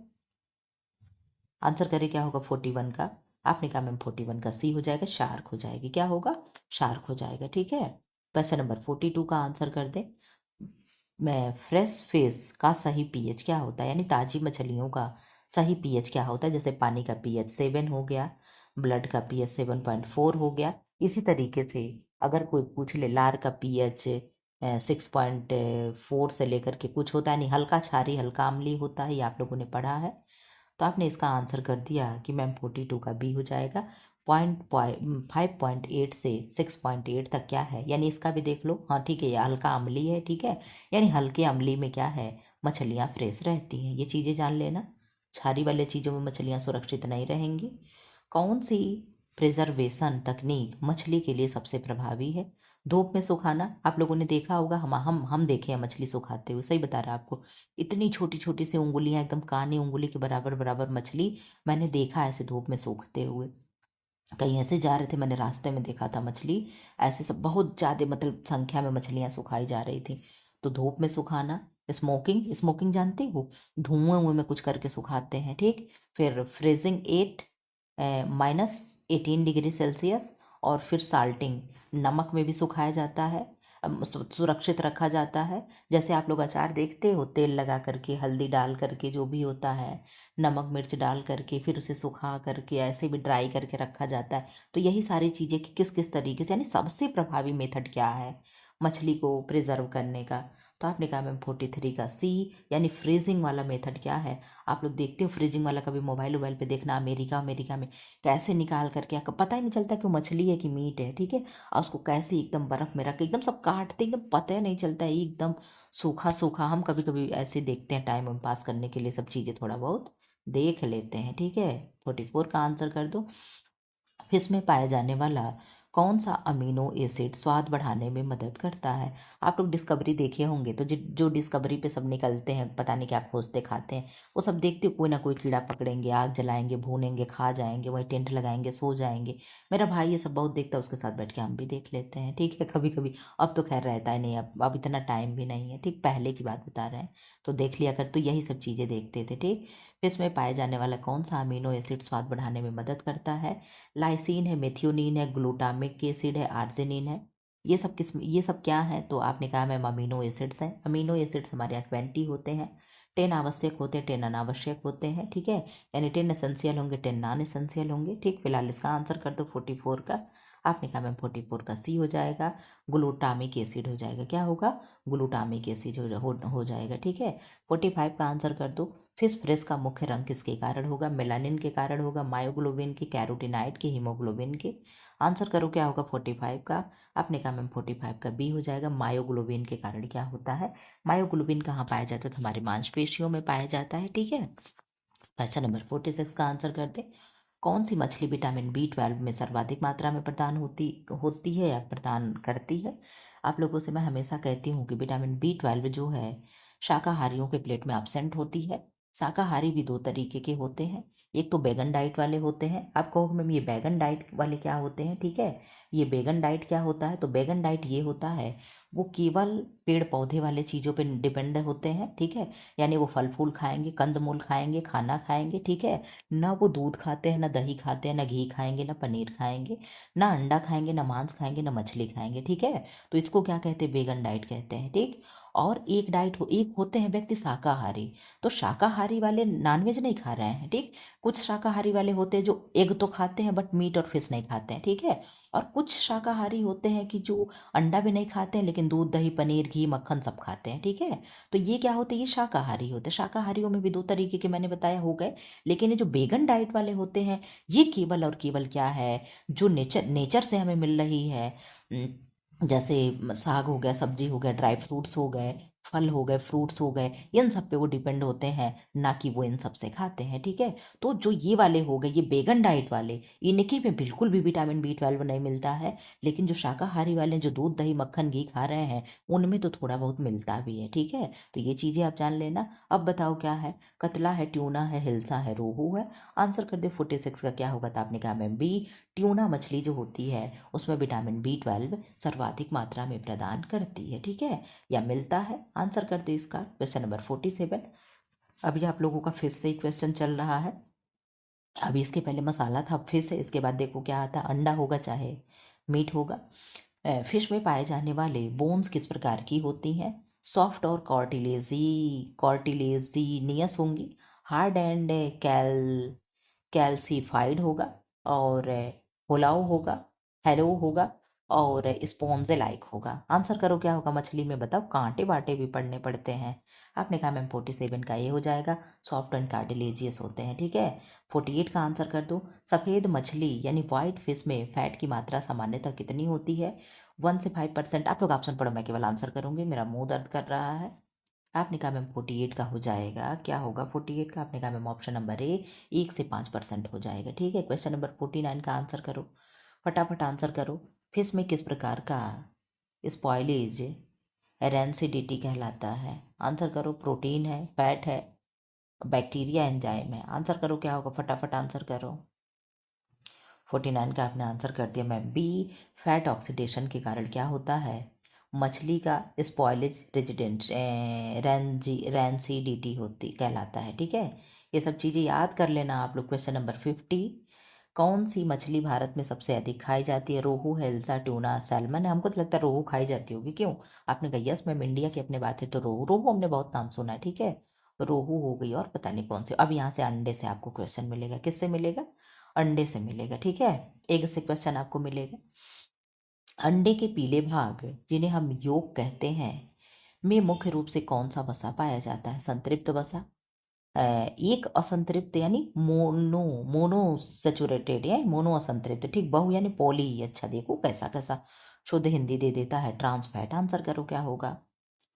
आंसर करें क्या होगा 41 का? आपने कहा मैम 41 का सी हो जाएगा, शार्क हो जाएगी। क्या होगा? शार्क हो जाएगा, ठीक है। क्वेश्चन नंबर 42 का आंसर कर दे। मैं फ्रेश फिश का सही पीएच क्या होता है, यानी ताजी मछलियों का सही पीएच क्या होता है? जैसे पानी का पीएच 7 हो गया, ब्लड का पीएच 7.4 हो गया। इसी तरीके से अगर कोई पूछ ले लार का पीएच 6.4 से लेकर के कुछ होता है, नहीं हल्का क्षारी हल्का अम्लीय होता है, ये आप लोगों ने पढ़ा है। तो आपने इसका आंसर कर दिया कि मैम 42 का बी हो जाएगा। 5.8 से 6.8 तक क्या है, यानी इसका भी देख लो। हाँ ठीक है, ये हल्का अम्लीय है, ठीक है। यानी हल्के अम्लीय में क्या है, मछलियाँ फ्रेश रहती हैं, ये चीज़ें जान लेना। क्षारी वाले चीज़ों में मछलियाँ सुरक्षित नहीं रहेंगी। कौन सी प्रिजर्वेशन तकनीक मछली के लिए सबसे प्रभावी है? धूप में सुखाना। आप लोगों ने देखा होगा, हम देखे हैं मछली सुखाते हुए, सही बता रहा आपको। इतनी छोटी छोटी सी उंगलियां, एकदम कानी उंगली के बराबर बराबर मछली मैंने देखा ऐसे धूप में सूखते हुए। कहीं ऐसे जा रहे थे, मैंने रास्ते में देखा था मछली ऐसे सब बहुत ज़्यादा, मतलब संख्या में मछलियां सुखाई जा रही थी। तो धूप में सुखाना। स्मोकिंग, स्मोकिंग जानते हो, धुआं में कुछ करके सुखाते हैं, ठीक। फिर फ्रीजिंग 8 -18 डिग्री सेल्सियस। और फिर साल्टिंग, नमक में भी सुखाया जाता है, सुरक्षित रखा जाता है। जैसे आप लोग अचार देखते हो, तेल लगा करके, हल्दी डाल करके, जो भी होता है, नमक मिर्च डाल करके, फिर उसे सुखा करके ऐसे भी ड्राई करके रखा जाता है। तो यही सारी चीज़ें कि किस किस तरीके से, यानी सबसे प्रभावी मेथड क्या है मछली को प्रिजर्व करने का? तो आपने कहा मैम 43 का सी, यानी फ्रीजिंग वाला मेथड क्या है? आप लोग देखते हो फ्रीजिंग वाला, कभी मोबाइल वोबाइल पे देखना, अमेरिका अमेरिका में कैसे निकाल करके आपको पता ही नहीं चलता कि वो मछली है कि मीट है, ठीक है। और उसको कैसे एकदम बर्फ़ में रख के एकदम सब काटते, एकदम पता ही नहीं चलता है, एकदम सूखा सूखा। हम कभी कभी ऐसे देखते हैं टाइम पास करने के लिए, सब चीज़ें थोड़ा बहुत देख लेते हैं, ठीक है। 44 का आंसर कर दो। फिश में पाया जाने वाला कौन सा अमीनो एसिड स्वाद बढ़ाने में मदद करता है? आप लोग डिस्कवरी देखे होंगे, तो जो डिस्कवरी पे सब निकलते हैं, पता नहीं क्या खोजते खाते हैं, वो सब देखते हो कोई ना कोई कीड़ा पकड़ेंगे, आग जलाएंगे, भूनेंगे, खा जाएंगे, वही टेंट लगाएंगे, सो जाएंगे। मेरा भाई ये सब बहुत देखता है, उसके साथ बैठ के हम भी देख लेते हैं, ठीक है, कभी कभी। अब तो खैर रहता ही नहीं, अब इतना टाइम भी नहीं है, ठीक, पहले की बात बता रहे हैं। तो देख लिया कर, तो यही सब चीज़ें देखते थे, ठीक। फिश में पाए जाने वाला कौन सा अमीनो एसिड स्वाद बढ़ाने में मदद करता है? लाइसिन है, मेथियोनिन है, ग्लूटामिक एसिड है, आर्जिनिन है। ये सब क्या है? तो आपने कहा मैम अमीनो एसिड्स हैं। अमीनो एसिड्स हमारे यहाँ 20 होते हैं। 10 आवश्यक होते हैं, 10 अनावश्यक होते हैं, ठीक है। यानी 10 एसेंशियल होंगे, 10 नॉन एसेंशियल होंगे, ठीक। फिलहाल इसका आंसर कर दो 44 का। आपने कहा मैम 44 का सी हो जाएगा, ग्लूटामिक एसिड हो जाएगा। क्या होगा? ग्लूटामिक एसिड हो जाएगा, ठीक है। 45 का आंसर कर दो। फिश फ्रेश का मुख्य रंग किसके कारण होगा? मेलानिन के कारण होगा, मायोग्लोबिन के, कैरोटीनाइड के, हीमोग्लोबिन के। आंसर करो क्या होगा 45 का। आपने कहा मैम 45 का बी हो जाएगा, मायोग्लोबिन के कारण क्या होता है? मायोग्लोबिन कहाँ पाया जाता है? तो हमारी मांसपेशियों में पाया जाता है, ठीक है। क्वेश्चन नंबर 46 का आंसर कर दे। कौन सी मछली विटामिन B12 में सर्वाधिक मात्रा में प्रदान होती होती है या प्रदान करती है? आप लोगों से मैं हमेशा कहती हूँ कि विटामिन B12 जो है शाकाहारियों के प्लेट में एब्सेंट होती है। शाकाहारी भी दो तरीके के होते हैं, एक तो बैगन डाइट वाले होते हैं। आप कहो मैम ये बैगन डाइट वाले क्या होते हैं, ठीक है। ये बैगन डाइट क्या होता है? तो बैगन डाइट ये होता है, वो केवल पेड़ पौधे वाले चीज़ों पे डिपेंड होते हैं, ठीक है। यानी वो फल फूल खाएंगे, कंदमूल खाएंगे, खाना खाएंगे, ठीक है। ना वो दूध खाते हैं, ना दही खाते हैं, ना घी खाएंगे, ना पनीर खाएंगे, ना अंडा खाएंगे, ना मांस खाएंगे, ना मछली खाएंगे, ठीक है। तो इसको क्या कहते हैं? वेगन डाइट कहते हैं, ठीक। और एक होते हैं व्यक्ति शाकाहारी। तो शाकाहारी वाले नॉनवेज नहीं खा रहे हैं, ठीक। कुछ शाकाहारी वाले होते हैं जो एग तो खाते हैं बट मीट और फिश नहीं खाते हैं, ठीक है। और कुछ शाकाहारी होते हैं कि जो अंडा भी नहीं खाते हैं लेकिन दूध दही पनीर घी मक्खन सब खाते हैं, ठीक है। तो ये क्या होते हैं? ये शाकाहारी होते हैं। शाकाहारियों में भी दो तरीके के मैंने बताया हो गए। लेकिन ये जो वेगन डाइट वाले होते हैं, ये केवल और केवल क्या है, जो नेचर नेचर से हमें मिल रही है, जैसे साग हो गया, सब्जी हो गया, ड्राई फ्रूट्स हो गए, फल हो गए, फ्रूट्स हो गए, इन सब पे वो डिपेंड होते हैं, ना कि वो इन सब से खाते हैं, ठीक है। तो जो ये वाले हो गए, ये वेगन डाइट वाले, इनके में बिल्कुल भी विटामिन B12 नहीं मिलता है। लेकिन जो शाकाहारी वाले जो दूध दही मक्खन घी खा रहे हैं, उनमें तो थोड़ा बहुत मिलता भी है, ठीक है। तो ये चीज़ें आप जान लेना। अब बताओ क्या है? कतला है, ट्यूना है, हिल्सा है, रोहू है। आंसर कर दे 46 का क्या होगा? तो आपने कहा मैम बी, ट्यूना मछली जो होती है उसमें विटामिन B12 सर्वाधिक मात्रा में प्रदान करती है, ठीक है, या मिलता है। आंसर कर दो इसका। Question number 47। अभी आप लोगों का फिश से ही क्वेश्चन चल रहा है। अभी इसके पहले मसाला था, अब फिश है। इसके बाद देखो क्या आता है, अंडा होगा चाहे मीट होगा। फिश में पाए जाने वाले बोन्स किस प्रकार की होती हैं? सॉफ्ट और कॉर्टिलेजिनियस होंगी, हार्ड एंड कैल्सीफाइड होगा, और होलाउ होगा, हैरो होगा, और स्पॉन्जे लाइक होगा। आंसर करो क्या होगा? मछली में बताओ, कांटे बांटे भी पड़ने पड़ते हैं। आपने कहा मैम 47 का ये हो जाएगा, सॉफ्ट एंड कार्टिलेजियस होते हैं, ठीक है। 48 का आंसर कर दो। सफ़ेद मछली यानी वाइट फिश में फैट की मात्रा सामान्यतः कितनी होती है? 1 से 5%। आप लोग ऑप्शन पढ़ो, मैं केवल आंसर करूंगी, मेरा मुंह दर्द कर रहा है। आपने कहा मैम 48 का हो जाएगा। क्या होगा 48 का? आपने कहा मैम ऑप्शन नंबर ए, 1 से 5% हो जाएगा, ठीक है। क्वेश्चन नंबर 49 का आंसर करो, फटाफट आंसर करो। फिश में किस प्रकार का स्पॉइलेज रेंसिडिटी कहलाता है? आंसर करो। प्रोटीन है, फैट है, बैक्टीरिया एंजाइम है। आंसर करो क्या होगा? फटाफट आंसर करो। 49 का आपने आंसर कर दिया मैम बी, फैट ऑक्सीडेशन के कारण क्या होता है? मछली का स्पॉइलेज रेजिडेंट रैंसिडिटी होती कहलाता है, ठीक है। ये सब चीज़ें याद कर लेना आप लोग। Question number 50। कौन सी मछली भारत में सबसे अधिक खाई जाती है? रोहू, हिल्सा, ट्यूना, सैल्मन। हमको तो लगता है रोहू खाई जाती होगी, क्यों? आपने कहा यस मैम, इंडिया की अपने बात है तो रोहू, रोहू हमने बहुत नाम सुना है, ठीक है। रोहू हो गई, और पता नहीं कौन सी। अब यहाँ से अंडे से आपको क्वेश्चन मिलेगा। किससे मिलेगा? अंडे से मिलेगा, ठीक है। एक से क्वेश्चन आपको मिलेगा। अंडे के पीले भाग, जिन्हें हम योक कहते हैं, में मुख्य रूप से कौन सा वसा पाया जाता है? संतृप्त वसा, एक असंतृप्त यानी मोनो सेचुरेटेड या मोनो असंतृप्त, ठीक। बहु यानी पॉली। अच्छा देखो कैसा कैसा शुद्ध हिंदी दे देता है। Trans fat. आंसर करो क्या होगा?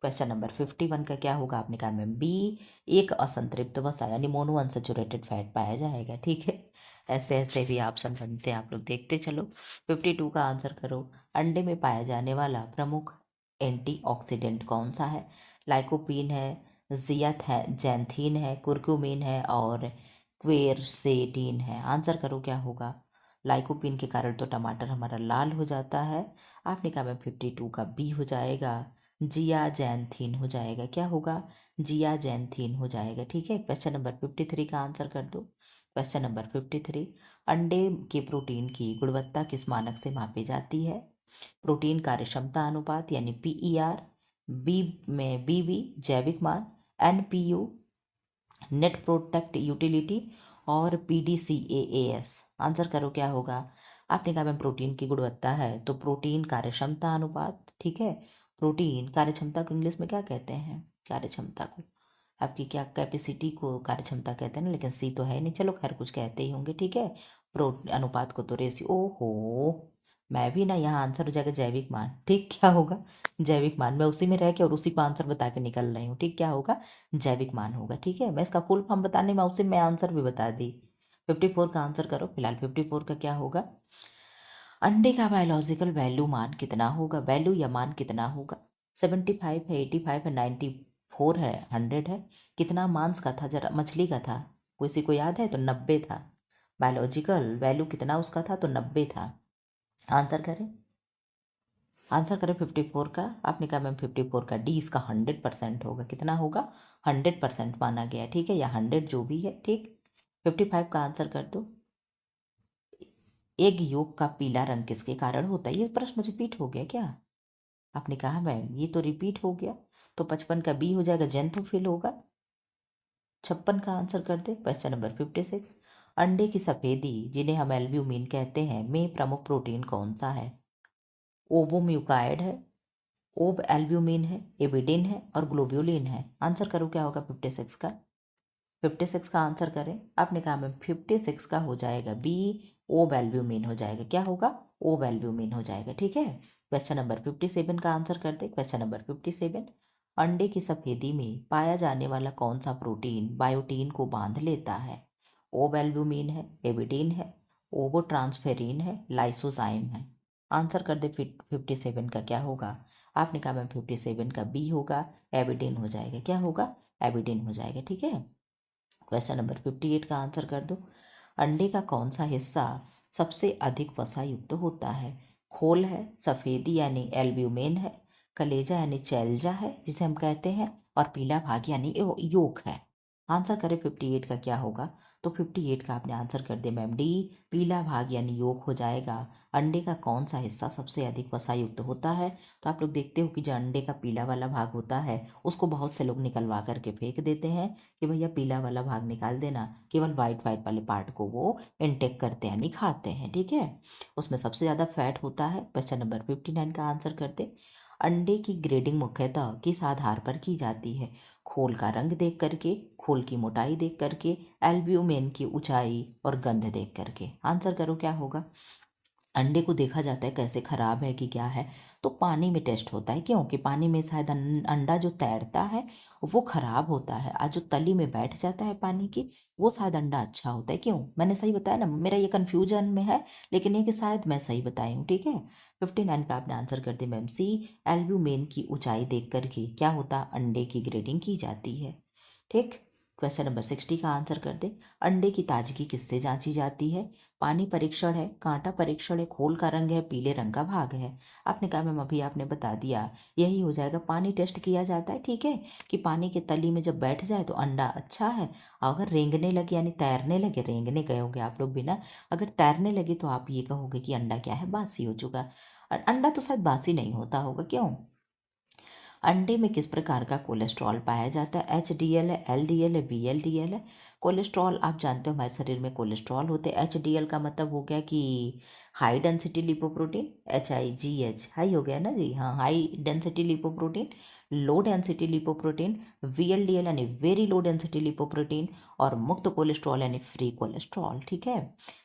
क्वेश्चन नंबर 51 का क्या होगा? आपने कहा मैम बी, एक असंतृप्त वसा यानी मोनो अनसेचुरेटेड फैट पाया जाएगा। ठीक है, ऐसे ऐसे भी ऑप्शन बनते हैं, आप लोग देखते चलो। 52 का आंसर करो। अंडे में पाया जाने वाला प्रमुख एंटीऑक्सीडेंट कौन सा है? लाइकोपीन है, जियाथ है, जैंथीन है, कुर्क्यूमिन है और क्वेरसेटीन है। आंसर करो क्या होगा? लाइकोपीन के कारण तो टमाटर हमारा लाल हो जाता है। आपने कहा मैम 52 का बी हो जाएगा, जिया जैंथीन हो जाएगा। क्या होगा? जिया जैंथीन हो जाएगा। ठीक है, क्वेश्चन नंबर 53 का आंसर कर दो। क्वेश्चन नंबर 53, अंडे के प्रोटीन की गुणवत्ता किस मानक से मापी जाती है? प्रोटीन कार्यक्षमता अनुपात यानी पीईआर, बी में बीबी जैविक मान, एनपीयू नेट प्रोडक्ट यूटिलिटी और पीडीसीएएस। आंसर करो क्या होगा? आपने कहा मैम प्रोटीन की गुणवत्ता है तो प्रोटीन कार्यक्षमता अनुपात। ठीक है, प्रोटीन कार्यक्षमता को इंग्लिश में क्या कहते हैं? कार्यक्षमता को आपकी क्या कैपेसिटी को कार्यक्षमता कहते हैं ना, लेकिन सी तो है नहीं, चलो खैर कुछ कहते ही होंगे। ठीक है, प्रो अनुपात को तो रेसी। ओहो, मैं भी ना, यहाँ आंसर हो जाएगा जैविक मान। ठीक, क्या होगा? जैविक मान। मैं उसी में रह के और उसी को आंसर बता के निकल रही हूँ। ठीक, क्या होगा? जैविक मान होगा। ठीक है, मैं इसका फुल फॉर्म बताने में उसे मैं आंसर भी बता दी। 54 का आंसर करो। फिलहाल 54 का क्या होगा? अंडे का बायोलॉजिकल वैल्यू मान कितना होगा? वैल्यू या मान कितना होगा? 75 है, 85 है, 94 है, 100 है? कितना मांस का था जरा, मछली का था? किसी को याद है? तो 90 था। बायोलॉजिकल वैल्यू कितना उसका था? तो 90 था। आंसर करें, आंसर करें 54 का। आपने कहा मैम 54 का डी इसका 100% होगा। कितना होगा? 100% माना गया। ठीक है, या 100 जो भी है। ठीक, 55 का आंसर कर दो। एग योक का पीला रंग किसके कारण होता है? ये प्रश्न रिपीट हो गया क्या? आपने कहा मैम ये तो रिपीट हो गया, तो 55 का बी हो जाएगा, जेंथोफिल होगा। 56 का आंसर कर दे। क्वेश्चन नंबर 56, अंडे की सफेदी जिन्हें हम एल्ब्यूमिन कहते हैं में प्रमुख प्रोटीन कौन सा है? ओवोम्यूकाइड है, ओब एल्ब्यूमिन है, एबिडिन है और ग्लोब्यूलिन है। आंसर करो क्या होगा 56 का? 56 का आंसर करें। आपने कहा मैम 56 का हो जाएगा बी, ओब एल्ब्यूमिन हो जाएगा। क्या होगा? ओब एल्ब्यूमिन हो जाएगा। ठीक है, क्वेश्चन नंबर 57 का आंसर कर दे। क्वेश्चन नंबर 57, अंडे की सफेदी में पाया जाने वाला कौन सा प्रोटीन बायोटीन को बांध लेता है? ओब एल्ब्यूमिन है, एबिडिन है, ओबो ट्रांसफेरिन है, लाइसोजाइम है। आंसर कर दे। 57 का क्या होगा? आपने कहा मैम 57 का बी होगा, एबिडिन हो जाएगा। क्या होगा? एबिडिन हो जाएगा। ठीक है, क्वेश्चन नंबर 58 का आंसर कर दो। अंडे का कौन सा हिस्सा सबसे अधिक वसा युक्त होता है? खोल है, सफेदी यानी एल्ब्यूमेन है, कलेजा यानी चैल्जा है जिसे हम कहते हैं, और पीला भाग यानी योक है। आंसर करें 58 का क्या होगा? तो 58 का आपने आंसर कर दिया मैम डी, पीला भाग यानी योक हो जाएगा। अंडे का कौन सा हिस्सा सबसे अधिक वसा युक्त होता है? तो आप लोग देखते हो कि जो अंडे का पीला वाला भाग होता है उसको बहुत से लोग निकलवा करके फेंक देते हैं कि भैया पीला वाला भाग निकाल देना, केवल वाइट वाइट वाले पार्ट को वो इनटेक करते हैं, यानी खाते हैं। ठीक है, उसमें सबसे ज़्यादा फैट होता है। क्वेश्चन नंबर 59 का आंसर करते। अंडे की ग्रेडिंग मुख्यतः किस आधार पर की जाती है? खोल का रंग देख करके, खोल की मोटाई देख करके, एल्ब्यूमेन की ऊंचाई और गंध देख करके। आंसर करो क्या होगा? अंडे को देखा जाता है कैसे खराब है कि क्या है, तो पानी में टेस्ट होता है। क्योंकि पानी में शायद अंडा जो तैरता है वो खराब होता है, और जो तली में बैठ जाता है पानी की वो शायद अंडा अच्छा होता है। क्यों? मैंने सही बताया ना? मेरा ये कन्फ्यूजन में है, लेकिन ये कि शायद मैं सही बताई हूँ। ठीक है, 59 का आपने आंसर कर दिया मैम सी, एल्ब्यूमेन की ऊंचाई देख करके क्या होता? अंडे की ग्रेडिंग की जाती है। ठीक, क्वेश्चन नंबर 60 का आंसर कर दे। अंडे की ताजगी किससे जांची जाती है? पानी परीक्षण है, कांटा परीक्षण है, खोल का रंग है, पीले रंग का भाग है। आपने कहा मैम अभी आपने बता दिया, यही हो जाएगा। पानी टेस्ट किया जाता है। ठीक है, कि पानी के तली में जब बैठ जाए तो अंडा अच्छा है, अगर रेंगने लगे यानी तैरने लगे, रेंगने गए होगे आप लोग भी ना, अगर तैरने लगे तो आप ये कहोगे कि अंडा क्या है? बासी हो चुका। और अंडा तो शायद बासी नहीं होता होगा। क्यों? अंडे में किस प्रकार का कोलेस्ट्रॉल पाया जाता है? HDL है, LDL है, VLDL है। कोलेस्ट्रॉल आप जानते हो हमारे शरीर में कोलेस्ट्रॉल होते हैं। HDL का मतलब हो गया कि high density lipoprotein, HIGH high हो गया ना जी, हाँ, high density lipoprotein. Low density lipoprotein, VLDL यानी वेरी लो डेंसिटी लिपोप्रोटीन, और मुक्त कोलेस्ट्रॉल यानी फ्री कोलेस्ट्रॉल। ठीक है,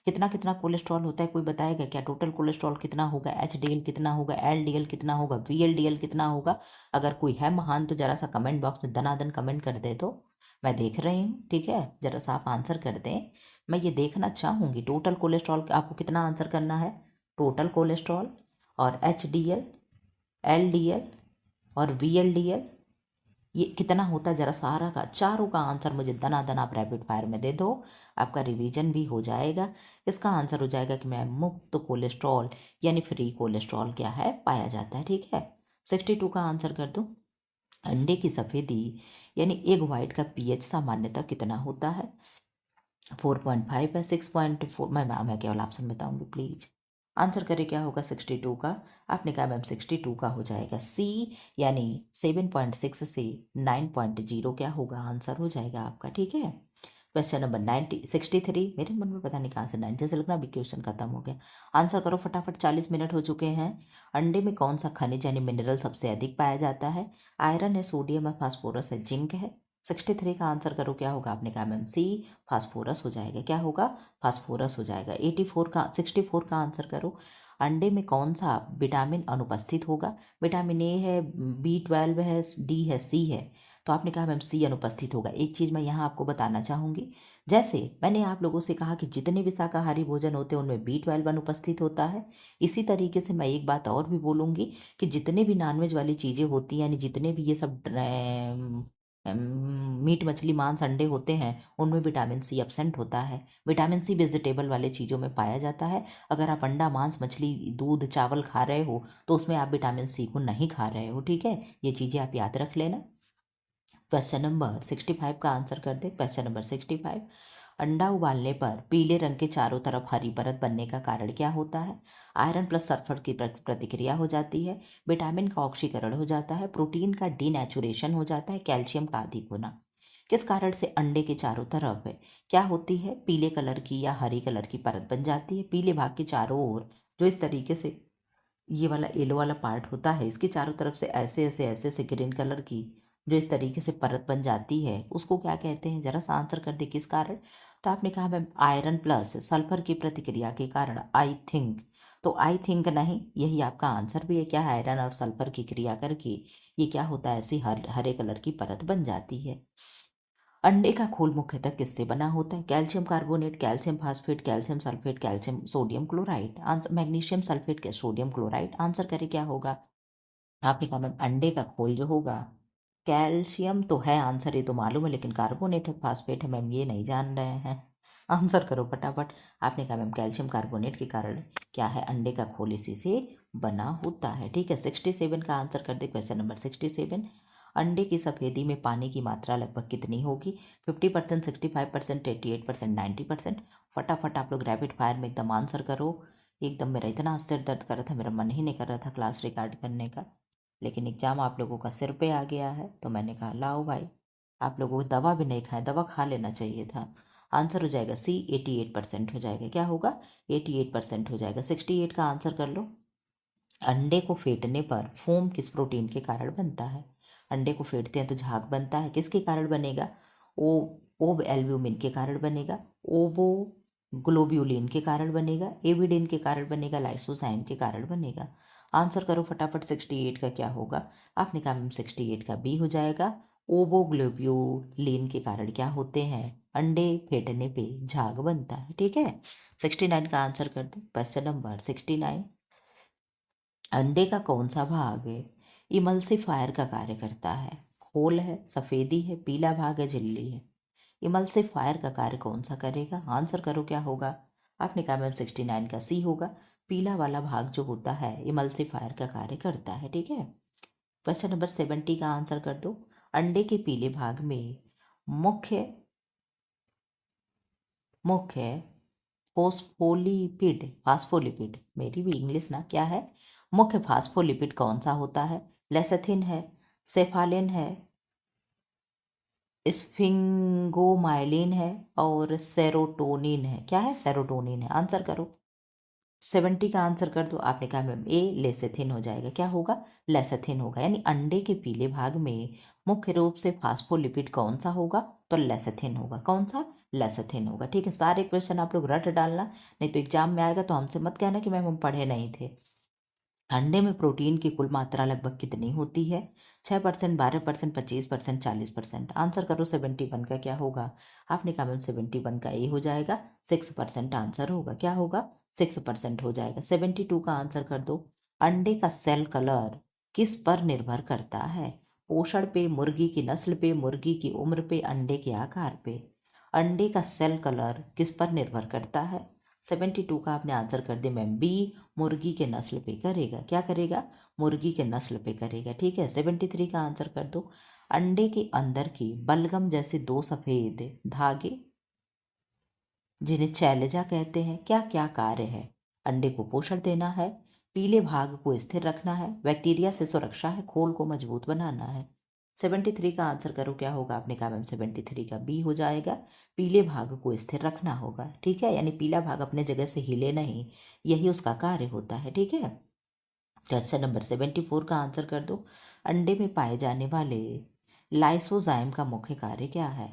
कितना कितना कोलेस्ट्रॉल होता है कोई बताएगा क्या? टोटल कोलेस्ट्रॉल कितना होगा? HDL कितना होगा? LDL कितना होगा? VLDL कितना होगा? अगर अगर कोई है महान तो जरा सा कमेंट बॉक्स में दनादन कमेंट कर दे, तो मैं देख रही हूँ, ठीक है। जरा सा आप आंसर कर दें, मैं ये देखना चाहूँगी टोटल कोलेस्ट्रॉल आपको कितना आंसर करना है। टोटल कोलेस्ट्रॉल और HDL, LDL और VLDL ये कितना होता है, जरा सारा का चारों का आंसर मुझे दनादन आप रैपिड फायर में दे दो, आपका रिवीजन भी हो जाएगा। इसका आंसर हो जाएगा कि मैं मुक्त कोलेस्ट्रॉल यानी फ्री कोलेस्ट्रॉल क्या है पाया जाता है, ठीक है। 62 का आंसर कर दो। अंडे की सफ़ेदी यानी एग वाइट का pH सामान्यतः कितना होता है। 4.5 है, 6.4, मैं केवल ऑप्शन बताऊंगी प्लीज। आंसर करें क्या होगा 62 का। आपने कहा मैम 62 का हो जाएगा C, यानी 7.6 से 9.0 क्या होगा आंसर हो जाएगा आपका, ठीक है। क्वेश्चन नंबर 63, मेरे मन में पता नहीं कहाँ से 90 से लगना अभी क्वेश्चन खत्म हो गया। आंसर करो फटाफट, 40 मिनट हो चुके हैं। अंडे में कौन सा खनिज यानी मिनरल सबसे अधिक पाया जाता है। आयरन है, सोडियम है, फास्फोरस है, जिंक है। 63 का आंसर करो क्या होगा। आपने कहा मैम C, फास्फोरस हो जाएगा, क्या होगा फास्फोरस हो जाएगा। 64 का आंसर करो। अंडे में कौन सा विटामिन अनुपस्थित होगा। विटामिन A है, B12 है, D है, C है। तो आपने कहा मैम C अनुपस्थित होगा। एक चीज़ मैं यहाँ आपको बताना चाहूँगी, जैसे मैंने आप लोगों से कहा कि जितने भी शाकाहारी भोजन होते हैं उनमें B12 अनुपस्थित होता है, इसी तरीके से मैं एक बात और भी बोलूँगी कि जितने भी नॉनवेज वाली चीज़ें होती हैं, यानी जितने भी ये सब मीट मछली मांस अंडे होते हैं उनमें विटामिन C एब्सेंट होता है। विटामिन C वेजिटेबल वाले चीज़ों में पाया जाता है। अगर आप अंडा मांस मछली दूध चावल खा रहे हो तो उसमें आप विटामिन C को नहीं खा रहे हो, ठीक है। ये चीज़ें आप याद रख लेना। क्वेश्चन नंबर 65 का आंसर कर दे। क्वेश्चन नंबर 65, अंडा उबालने पर पीले रंग के चारों तरफ हरी परत बनने का कारण क्या होता है। आयरन प्लस सल्फर की प्रतिक्रिया हो जाती है, विटामिन का ऑक्सीकरण हो जाता है, प्रोटीन का डीनेचुरेशन हो जाता है, कैल्शियम का अधिक होना। किस कारण से अंडे के चारों तरफ क्या होती है, पीले कलर की या हरी कलर की परत बन जाती है। पीले भाग के चारों ओर जो इस तरीके से ये वाला येलो वाला पार्ट होता है, इसके चारों तरफ से ऐसे ऐसे ऐसे ऐसे ग्रीन कलर की जो इस तरीके से परत बन जाती है उसको क्या कहते हैं, जरा सा आंसर कर दे किस कारण। तो आपने कहा मैम आयरन प्लस सल्फर की प्रतिक्रिया के कारण, आई थिंक। तो आई थिंक नहीं, यही आपका आंसर भी है। क्या है, आयरन और सल्फर की क्रिया करके ये क्या होता है, ऐसी हरे कलर की परत बन जाती है। अंडे का खोल मुख्यतः किससे बना होता है। Calcium carbonate, calcium phosphate, calcium sulphate, calcium sodium chloride. Answer magnesium sulphate के सोडियम क्लोराइड। आंसर करें क्या होगा। आपने कहा मैम अंडे का खोल जो होगा, कैल्शियम तो है आंसर, ये तो मालूम है, लेकिन कार्बोनेट है फास्फेट है मैम ये नहीं जान रहे हैं। आंसर करो फटाफट। आपने कहा मैम कैल्शियम कार्बोनेट के कारण क्या है, अंडे का खोल इसी से बना होता है, ठीक है। 67 का आंसर कर दे। क्वेश्चन नंबर 67, अंडे की सफ़ेदी में पानी की मात्रा लगभग कितनी होगी। 50%, 65%, 88%, 90%। फटाफट आप लोग रैपिड फायर में एकदम आंसर करो। एकदम मेरा इतना सिर दर्द कर रहा था, मेरा मन ही नहीं कर रहा था क्लास रिकॉर्ड करने का, लेकिन एग्ज़ाम आप लोगों का सिर पे आ गया है तो मैंने कहा लाओ भाई, आप लोगों को दवा भी नहीं खाए, दवा खा लेना चाहिए था। आंसर हो जाएगा C, 88% हो जाएगा, क्या होगा 88% हो जाएगा। 68 का आंसर कर लो। अंडे को फेंटने पर फोम किस प्रोटीन के कारण बनता है। अंडे को फेंटते हैं तो झाग बनता है, किसके कारण बनेगा, ओ ओब एल्ब्यूमिन के कारण बनेगा, ओबो ग्लोब्यूलिन के कारण बनेगा, एविडिन के कारण बनेगा, लाइसोसाइम के कारण बनेगा। आंसर करो फटाफट 68 का क्या होगा। आपने कहा मैम 68 का B हो जाएगा। ओबोग्लोब्यूलिन के कारण क्या होते हैं, अंडे फेंटने पे झाग बनता है, ठीक है। 69 का आंसर कर दे। क्वेश्चन नंबर 69, अंडे का कौन सा भाग इमल्सिफायर का कार्य करता है। खोल है, सफ़ेदी है, पीला भाग है, झिल्ली है। इमल्सिफायर का कार्य कौन सा करेगा। आंसर करो क्या होगा। आपने कहा मैम 69 का C होगा। पीला वाला भाग जो होता है इमल्सिफायर का कार्य करता है, ठीक है। क्वेश्चन नंबर 70 का आंसर कर दो। अंडे के पीले भाग में मुख्य मुख्य फास्फोलिपिड, मेरी भी इंग्लिश ना, क्या है, मुख्य फास्फोलिपिड कौन सा होता है। लेसेथिन है, सेफालिन है, स्फिंगोमाइलिन है और सेरोटोनिन है। क्या है, सेरोटोनिन है। आंसर करो। 70 का आंसर कर दो। आपने कहा मैम A, लेसेथिन हो जाएगा, क्या होगा लेसेथिन होगा। यानी अंडे के पीले भाग में मुख्य रूप से फास्फोलिपिड कौन सा होगा, तो लेसेथिन होगा। कौन सा, लेसेथिन होगा, ठीक है। सारे क्वेश्चन आप लोग रट डालना, नहीं तो एग्जाम में आएगा तो हमसे मत कहना कि मैम हम पढ़े नहीं थे। अंडे में प्रोटीन की कुल मात्रा लगभग कितनी होती है? 6%, 12%, 25%, 40%। आंसर करो 71 का क्या होगा? आपने कहा मैम 71 का ए हो जाएगा, 6% आंसर होगा। क्या होगा? 6% हो जाएगा। 72 का आंसर कर दो। अंडे का सेल कलर किस पर निर्भर करता है? पोषण पे, मुर्गी की नस्ल पे, मुर्गी की उम्र पे, अंडे के आकार पे। अंडे का सेल कलर किस पर निर्भर करता है? 72 का आपने आंसर कर दिया मैम बी, मुर्गी के नस्ल पे करेगा। क्या करेगा? मुर्गी के नस्ल पे करेगा। ठीक है, 73 का आंसर कर दो। अंडे के अंदर की बलगम जैसे दो सफेद धागे जिन्हें शैलजा कहते हैं, क्या क्या कार्य है? अंडे को पोषण देना है, पीले भाग को स्थिर रखना है, बैक्टीरिया से सुरक्षा है, खोल को मजबूत बनाना है। 73 का आंसर करो क्या होगा? आपने कहा मैम 73 का बी हो जाएगा, पीले भाग को स्थिर रखना होगा। ठीक है, यानी पीला भाग अपने जगह से हिले नहीं, यही उसका कार्य होता है। ठीक है, क्वेश्चन नंबर 74 का आंसर कर दो। अंडे में पाए जाने वाले लाइसोजाइम का मुख्य कार्य क्या है?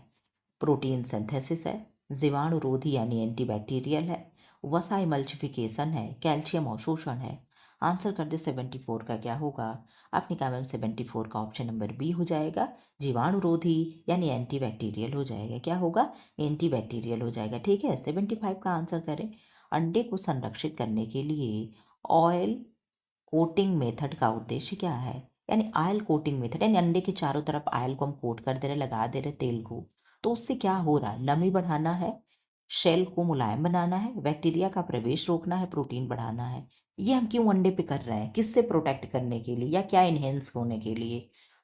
प्रोटीन सिंथेसिस है, जीवाणुरोधी यानी एंटीबैक्टीरियल है, वसा इमल्सिफिकेशन है, कैल्शियम अवशोषण है। आंसर कर दे 74 का क्या होगा? आपने कहा मैम 74 का ऑप्शन नंबर बी हो जाएगा, जीवाणुरोधी यानी एंटीबैक्टीरियल हो जाएगा। क्या होगा? एंटीबैक्टीरियल हो जाएगा। ठीक है, 75 का आंसर करें। अंडे को संरक्षित करने के लिए ऑयल कोटिंग मेथड का उद्देश्य क्या है? यानी ऑयल कोटिंग मेथड, यानी अंडे के चारों तरफ ऑयल को हम कोट कर दे रहे, लगा दे रहे तेल को, तो उससे क्या हो रहा है? नमी बढ़ाना है, शेल को मुलायम बनाना है, बैक्टीरिया का प्रवेश रोकना है, प्रोटीन बढ़ाना है। ये हम क्यों अंडे पे कर रहे हैं? किससे प्रोटेक्ट करने के लिए या क्या इन्हेंस होने के लिए?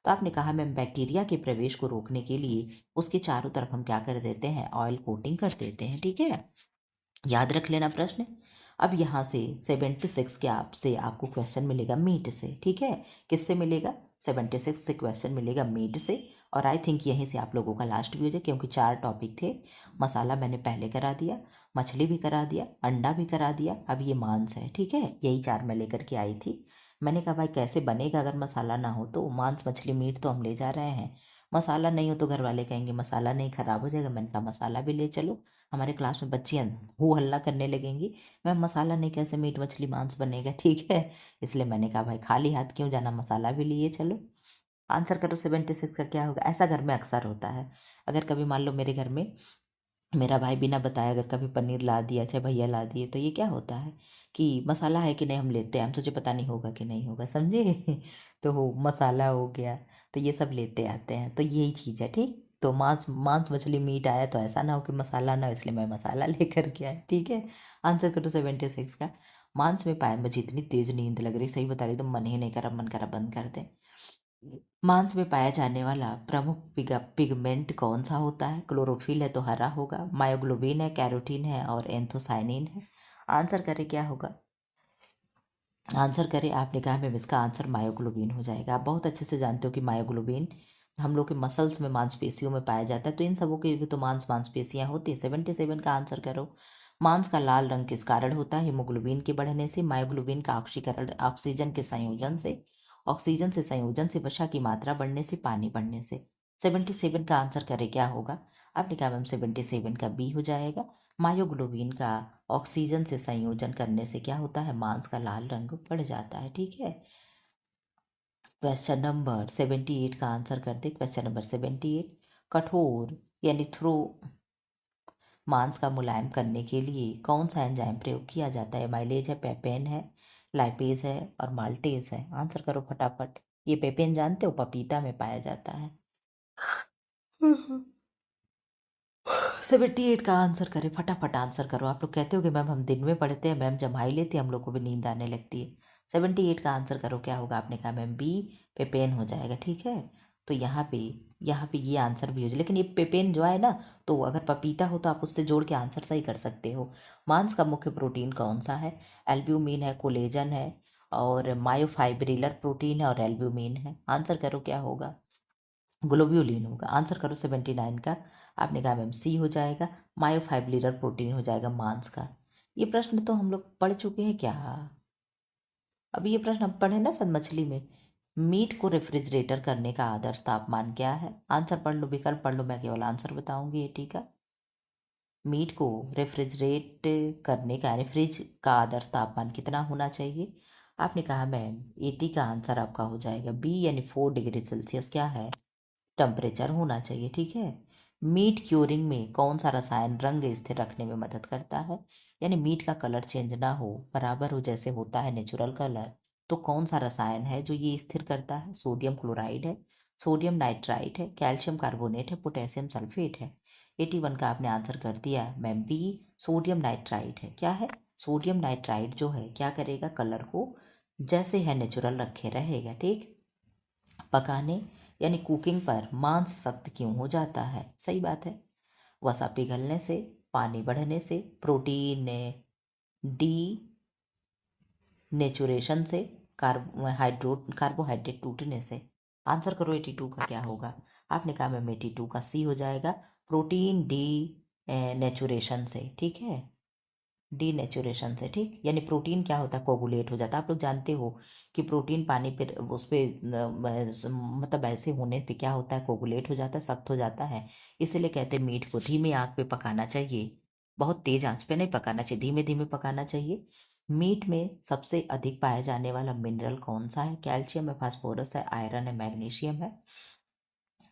तो आपने कहा मैम बैक्टीरिया के प्रवेश को रोकने के लिए उसके चारों तरफ हम क्या कर देते हैं? ऑयल कोटिंग कर देते हैं। ठीक है, याद रख लेना प्रश्न। अब यहाँ से 76 के आपसे आपको क्वेश्चन मिलेगा मीट से। ठीक है, किससे मिलेगा? 76 से क्वेश्चन मिलेगा मीट से। और आई थिंक यहीं से आप लोगों का लास्ट भी हो जाए, क्योंकि 4 टॉपिक थे। मसाला मैंने पहले करा दिया, मछली भी करा दिया, अंडा भी करा दिया, अब ये मांस है। ठीक है, यही 4 मैं लेकर के आई थी। मैंने कहा भाई कैसे बनेगा अगर मसाला ना हो? तो मांस मछली मीट तो हम ले जा रहे हैं, मसाला नहीं हो तो घर वाले कहेंगे मसाला नहीं, खराब हो जाएगा। मैंने कहा मसाला भी ले चलो, हमारे क्लास में बच्चियाँ हो हल्ला करने लगेंगी, मैम मसाला नहीं कैसे मीट मछली मांस बनेगा? ठीक है, इसलिए मैंने कहा भाई खाली हाथ क्यों जाना, मसाला भी लिए चलो। आंसर करो 76 का क्या होगा? ऐसा घर में अक्सर होता है। अगर कभी मान लो मेरे घर में मेरा भाई बिना बताए अगर कभी पनीर ला दिया, चाहे भैया ला दिए, तो ये क्या होता है कि मसाला है कि नहीं हम लेते हैं, हम सोचे पता नहीं होगा कि नहीं होगा, समझे? तो हो मसाला हो गया, तो ये सब लेते आते हैं, तो यही चीज़ है। ठीक, तो मांस मांस मछली मीट आया तो ऐसा ना हो कि मसाला ना हो, इसलिए मैं मसाला लेकर के आया। ठीक है, आंसर करो 76 का। मांस में पाए, मुझे इतनी तेज नींद लग रही, सही बता रही, तो मन ही नहीं करा, मन करा बंद कर दे। मांस में पाया जाने वाला प्रमुख पिगमेंट कौन सा होता है? क्लोरोफिल है तो हरा होगा, मायोग्लोबिन है, कैरोटीन है और एंथोसाइनिन है। आंसर करें क्या होगा? आंसर करें, आपने कहा मैम इसका आंसर मायोग्लोबिन हो जाएगा। आप बहुत अच्छे से जानते हो कि मायोग्लोबिन हम लोग के मसल्स में, मांसपेशियों में पाया जाता है, तो इन सबों के भी तो मांसपेशियां होती हैं। 77 का आंसर करो। मांस का लाल रंग किस कारण होता है? हीमोग्लोबिन के बढ़ने से, मायोग्लोबिन का ऑक्सीकरण ऑक्सीजन से संयोजन से, वसा की मात्रा बढ़ने से, पानी बढ़ने से। 77 का आंसर करें क्या होगा? आपने कहा मैम 77 का बी हो जाएगा, मायोग्लोबिन का ऑक्सीजन से संयोजन करने से क्या होता है? मांस का लाल रंग बढ़ जाता है। ठीक है, क्वेश्चन नंबर 78 का आंसर कर दे। क्वेश्चन नंबर 78, कठोर यानी थ्रो मांस का मुलायम करने के लिए कौन सा एंजाइम प्रयोग किया जाता है? माइलेज है, पेपेन है, लाइपेज है और माल्टेज है। आंसर करो फटाफट। ये पेपेन जानते हो, पपीता में पाया जाता है। 78 का आंसर करें, फटाफट आंसर करो। आप लोग कहते हो कि मैम हम दिन में पढ़ते हैं, मैम जमाई लेती है, हम लोग को भी नींद आने लगती है। 78 का आंसर करो क्या होगा? आपने कहा मैम बी, पेपेन हो जाएगा। ठीक है, तो यहाँ पे ये आंसर भी हो जाए, लेकिन ये पेपेन जो है ना, तो अगर पपीता हो तो आप उससे जोड़ के आंसर सही कर सकते हो। मांस का मुख्य प्रोटीन कौन सा है? एल्ब्यूमिन है, कोलेजन है और मायोफाइब्रिलर प्रोटीन है और एल्ब्यूमिन है। आंसर करो क्या होगा? ग्लोब्यूलिन होगा। आंसर करो 79 का। आपने कहा मैम सी हो जाएगा, मायोफाइब्रिलर प्रोटीन हो जाएगा मांस का। ये प्रश्न तो हम लोग पढ़ चुके हैं क्या? अभी ये प्रश्न हम पढ़े ना सर मछली में। मीट को रेफ्रिजरेटर करने का आदर्श तापमान क्या है? आंसर पढ़ लो, विकल्प पढ़ लो, मैं केवल आंसर बताऊंगी। ये ठीक है, मीट को रेफ्रिजरेट करने का यानी फ्रिज का आदर्श तापमान कितना होना चाहिए? आपने कहा मैम 80 का आंसर आपका हो जाएगा बी, यानी 4 डिग्री सेल्सियस क्या है, टेम्परेचर होना चाहिए। ठीक है। मीट क्यूरिंग में कौन सा रसायन रंग स्थिर रखने में मदद करता है, यानी मीट का कलर चेंज ना हो, बराबर हो जैसे होता है नेचुरल कलर, तो कौन सा रसायन है जो ये स्थिर करता है? सोडियम क्लोराइड है, सोडियम नाइट्राइट है, कैल्शियम कार्बोनेट है, पोटेशियम सल्फेट है। 81 का आपने आंसर कर दिया मैम बी, सोडियम नाइट्राइट है। क्या है? सोडियम नाइट्राइट जो है क्या करेगा, कलर को जैसे है नेचुरल रखे रहेगा। ठीक। पकाने यानी कुकिंग पर मांस सख्त क्यों हो जाता है? सही बात है, वसा पिघलने से, पानी बढ़ने से, प्रोटीन डी नेचुरेशन से, कार्बोहाइड्रेट टूटने से। आंसर करो 82 का क्या होगा। आपने कहा मैम 82 का सी हो जाएगा, प्रोटीन डी नेचुरेशन से। ठीक है, डी नेचुरेशन से। ठीक, यानी प्रोटीन क्या होता है, कोगुलेट हो जाता है। आप लोग जानते हो कि प्रोटीन पानी पे उस पर मतलब ऐसे होने पे क्या होता है, कोगुलेट हो जाता है, सख्त हो जाता है। इसीलिए कहते हैं मीट को धीमी आंच पे पकाना चाहिए, बहुत तेज आंच पे नहीं पकाना चाहिए, धीमे धीमे पकाना चाहिए। मीट में सबसे अधिक पाया जाने वाला मिनरल कौन सा है? कैल्शियम है, फास्फोरस है, आयरन है, मैग्नीशियम है।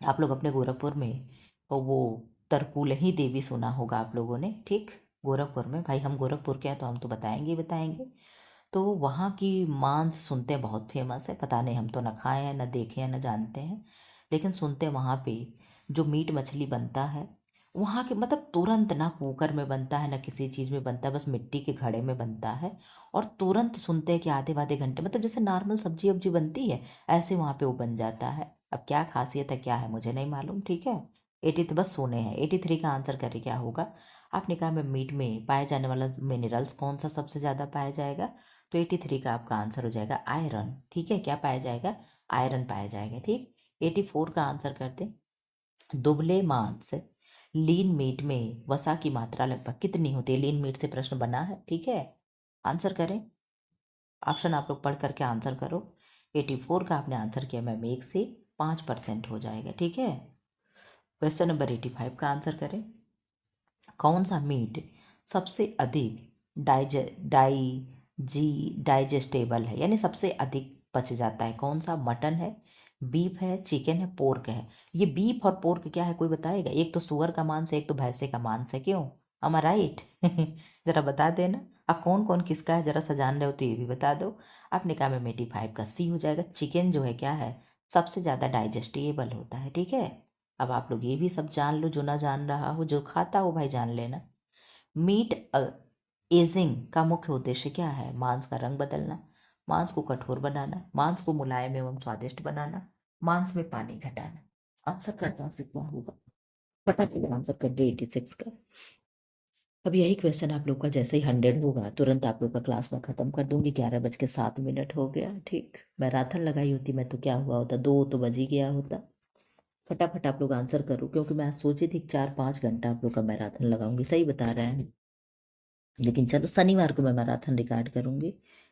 आप लोग अपने गोरखपुर में वो तरकुलही देवी सुना होगा आप लोगों ने। ठीक, गोरखपुर में, भाई हम गोरखपुर के हैं तो हम तो बताएंगे ही बताएंगे। तो वहाँ की मांस सुनते हैं बहुत फेमस है, पता नहीं, हम तो ना खाए हैं, ना देखे हैं, ना जानते हैं, लेकिन सुनते हैं वहाँ पे जो मीट मछली बनता है वहाँ के, मतलब तुरंत, ना कुकर में बनता है ना किसी चीज़ में बनता है, बस मिट्टी के घड़े में बनता है। और तुरंत सुनते हैं कि आधे आधे घंटे, मतलब जैसे नॉर्मल सब्जी वब्जी बनती है ऐसे वहाँ पे वो बन जाता है। अब क्या खासियत है, क्या है, मुझे नहीं मालूम। ठीक है, 80 तो बस सुने हैं। 83 का आंसर करें क्या होगा। आपने कहा मैं मीट में पाए जाने वाला मिनरल्स कौन सा सबसे ज़्यादा पाया जाएगा, तो 83 का आपका आंसर हो जाएगा आयरन। ठीक है, क्या पाया जाएगा, आयरन पाया जाएगा। ठीक, 84 का आंसर करते, दुबले मांस लीन मीट में वसा की मात्रा लगभग कितनी होती है? लीन मीट से प्रश्न बना है। ठीक है, आंसर करें, ऑप्शन आप लोग पढ़ करके आंसर करो। 84 का आपने आंसर किया मैम 1 से 5% हो जाएगा। ठीक है। क्वेश्चन नंबर 85 का आंसर करें, कौन सा मीट सबसे अधिक डाइजेस्टेबल है, यानी सबसे अधिक पच जाता है? कौन सा? मटन है, बीफ है, चिकन है, पोर्क है। ये बीफ और पोर्क क्या है, कोई बताएगा? एक तो सुअर का मांस है, एक तो भैंसे का मांस है, क्यों? am I right? जरा बता देना। अब कौन कौन किसका है, जरा सा जान रहे हो तो ये भी बता दो। आपने कहा मैम 85 का सी हो जाएगा, चिकन जो है क्या है, सबसे ज़्यादा डाइजेस्टेबल होता है। ठीक है, अब आप लोग ये भी सब जान लो, जो ना जान रहा हो, जो खाता हो भाई जान लेना। मीट एजिंग का मुख्य उद्देश्य क्या है? मांस का रंग बदलना, मांस को कठोर बनाना, मांस को मुलायम एवं स्वादिष्ट बनाना, मांस में पानी घटाना। आंसर करता फिर क्या होगा, फटाफट आंसर कर दे 86 का। अब यही क्वेश्चन आप लोग का जैसे ही 100 होगा तुरंत आप लोग का क्लास में खत्म कर दूंगी। 11:07 हो गया। ठीक, मैराथन लगाई होती मैं तो क्या हुआ होता, 2 तो बज ही गया होता। फटाफट आप लोग आंसर करो, क्योंकि मैं सोची थी 4-5 घंटा आप लोग का मैराथन लगाऊंगी। सही बता रहे हैं, लेकिन चलो शनिवार को मैं मैराथन रिकॉर्ड करूंगी,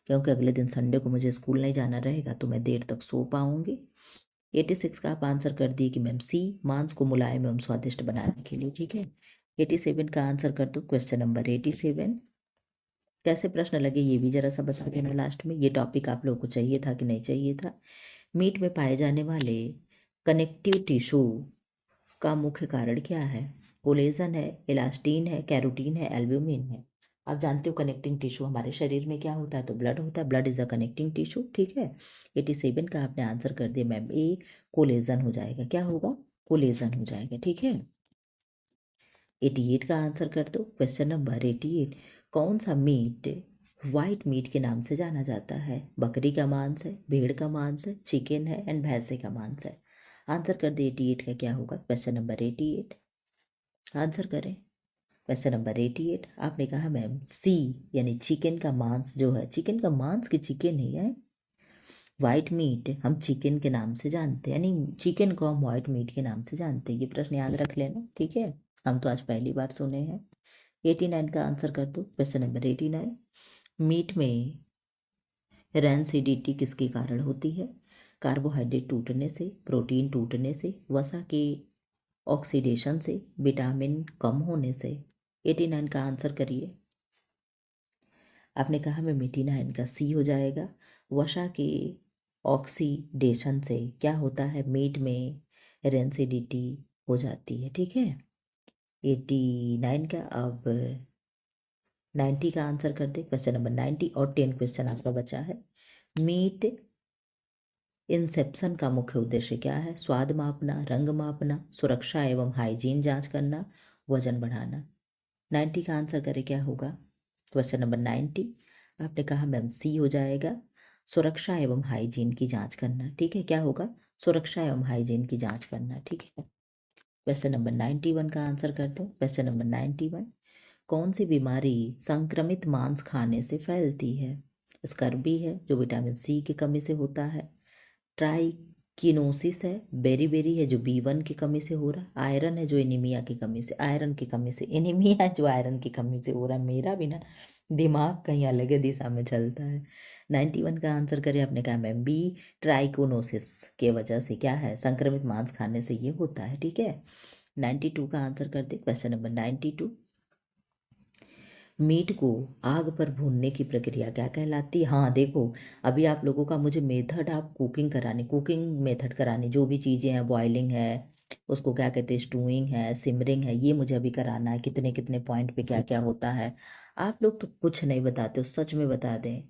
क्योंकि अगले दिन संडे को मुझे स्कूल नहीं जाना रहेगा तो मैं देर तक सो पाऊंगी। 86 का आप आंसर कर दिए कि मैम सी, मांस को मुलायम एवं स्वादिष्ट बनाने के लिए। ठीक है, 87 का आंसर कर दो। क्वेश्चन नंबर 87, कैसे प्रश्न लगे ये भी जरा सा बता देना लास्ट में। ये टॉपिक आप लोगों को चाहिए था कि नहीं चाहिए था? मीट में पाए जाने वाले कनेक्टिव टिश्यू का मुख्य कारण क्या है? कोलेजन है, इलास्टिन है, कैरोटीन है, एल्ब्यूमिन है। आप जानते हो कनेक्टिंग टिश्यू हमारे शरीर में क्या होता है, तो ब्लड होता है, blood is a connecting tissue. ठीक है, 87 का आपने आंसर कर दिया मैम ए, कोलेजन हो जाएगा। क्या होगा, कोलेजन हो जाएगा। ठीक है, 88 का आंसर कर दो। क्वेश्चन नंबर 88, कौन सा मीट वाइट मीट के नाम से जाना जाता है? बकरी का मांस है, भेड़ का मांस है, चिकन है एंड भैंसे का मांस है। आंसर कर दे 88 का क्या होगा। क्वेश्चन नंबर 88 आंसर करें। क्वेश्चन नंबर 88 आपने कहा मैम सी, यानी चिकन का मांस जो है, चिकन का मांस की चिकन ही है, वाइट मीट हम चिकन के नाम से जानते हैं, यानी चिकन को हम वाइट मीट के नाम से जानते हैं। ये प्रश्न याद रख लेना। ठीक है, हम तो आज पहली बार सुने हैं। 89 का आंसर कर दो। क्वेश्चन नंबर 89, मीट में रैनसिडिटी किसके कारण होती है? कार्बोहाइड्रेट टूटने से, प्रोटीन टूटने से, वसा के ऑक्सीडेशन से, विटामिन कम होने से। 89 का आंसर करिए। आपने कहा मैम 89 का सी हो जाएगा, वसा के ऑक्सीडेशन से क्या होता है, मीट में रेंसिडिटी हो जाती है। ठीक है, 89 का। अब 90 का आंसर कर दे, क्वेश्चन नंबर 90 और 10 क्वेश्चन आपका बचा है। मीट इंसेप्शन का मुख्य उद्देश्य क्या है, स्वाद मापना, रंग मापना, सुरक्षा एवं हाइजीन जांच करना, वजन बढ़ाना। 90 का आंसर करें, क्या होगा क्वेश्चन नंबर 90। आपने कहा मैम सी हो जाएगा, सुरक्षा एवं हाइजीन की जांच करना। ठीक है, क्या होगा, सुरक्षा एवं हाइजीन की जांच करना। ठीक है, क्वेश्चन नंबर 91 का आंसर कर दो। क्वेश्चन नंबर 91, कौन सी बीमारी संक्रमित मांस खाने से फैलती है, स्कर्वी है जो विटामिन सी की कमी से होता है, ट्राइकिनोसिस है, बेरी है जो B1 की कमी से हो रहा है, आयरन है जो एनीमिया की कमी से, आयरन की कमी से, एनीमिया है जो आयरन की कमी से हो रहा है। मेरा भी ना दिमाग कहीं अलग ही दिशा में चलता है। 91 का आंसर करें, आपने कहा मैम बी, ट्राइकोनोसिस के वजह से क्या है, संक्रमित मांस खाने से ये होता है। ठीक है, 92 का आंसर कर दे, क्वेश्चन नंबर 92। मीट को आग पर भूनने की प्रक्रिया क्या कहलाती है। हाँ देखो, अभी आप लोगों का मुझे मेथड, आप कुकिंग मेथड करानी, जो भी चीज़ें हैं, बॉइलिंग है, उसको क्या कहते हैं, स्टूइंग है, सिमरिंग है, ये मुझे अभी कराना है, कितने कितने पॉइंट पे क्या क्या होता है। आप लोग तो कुछ नहीं बताते हो, सच में बता दें,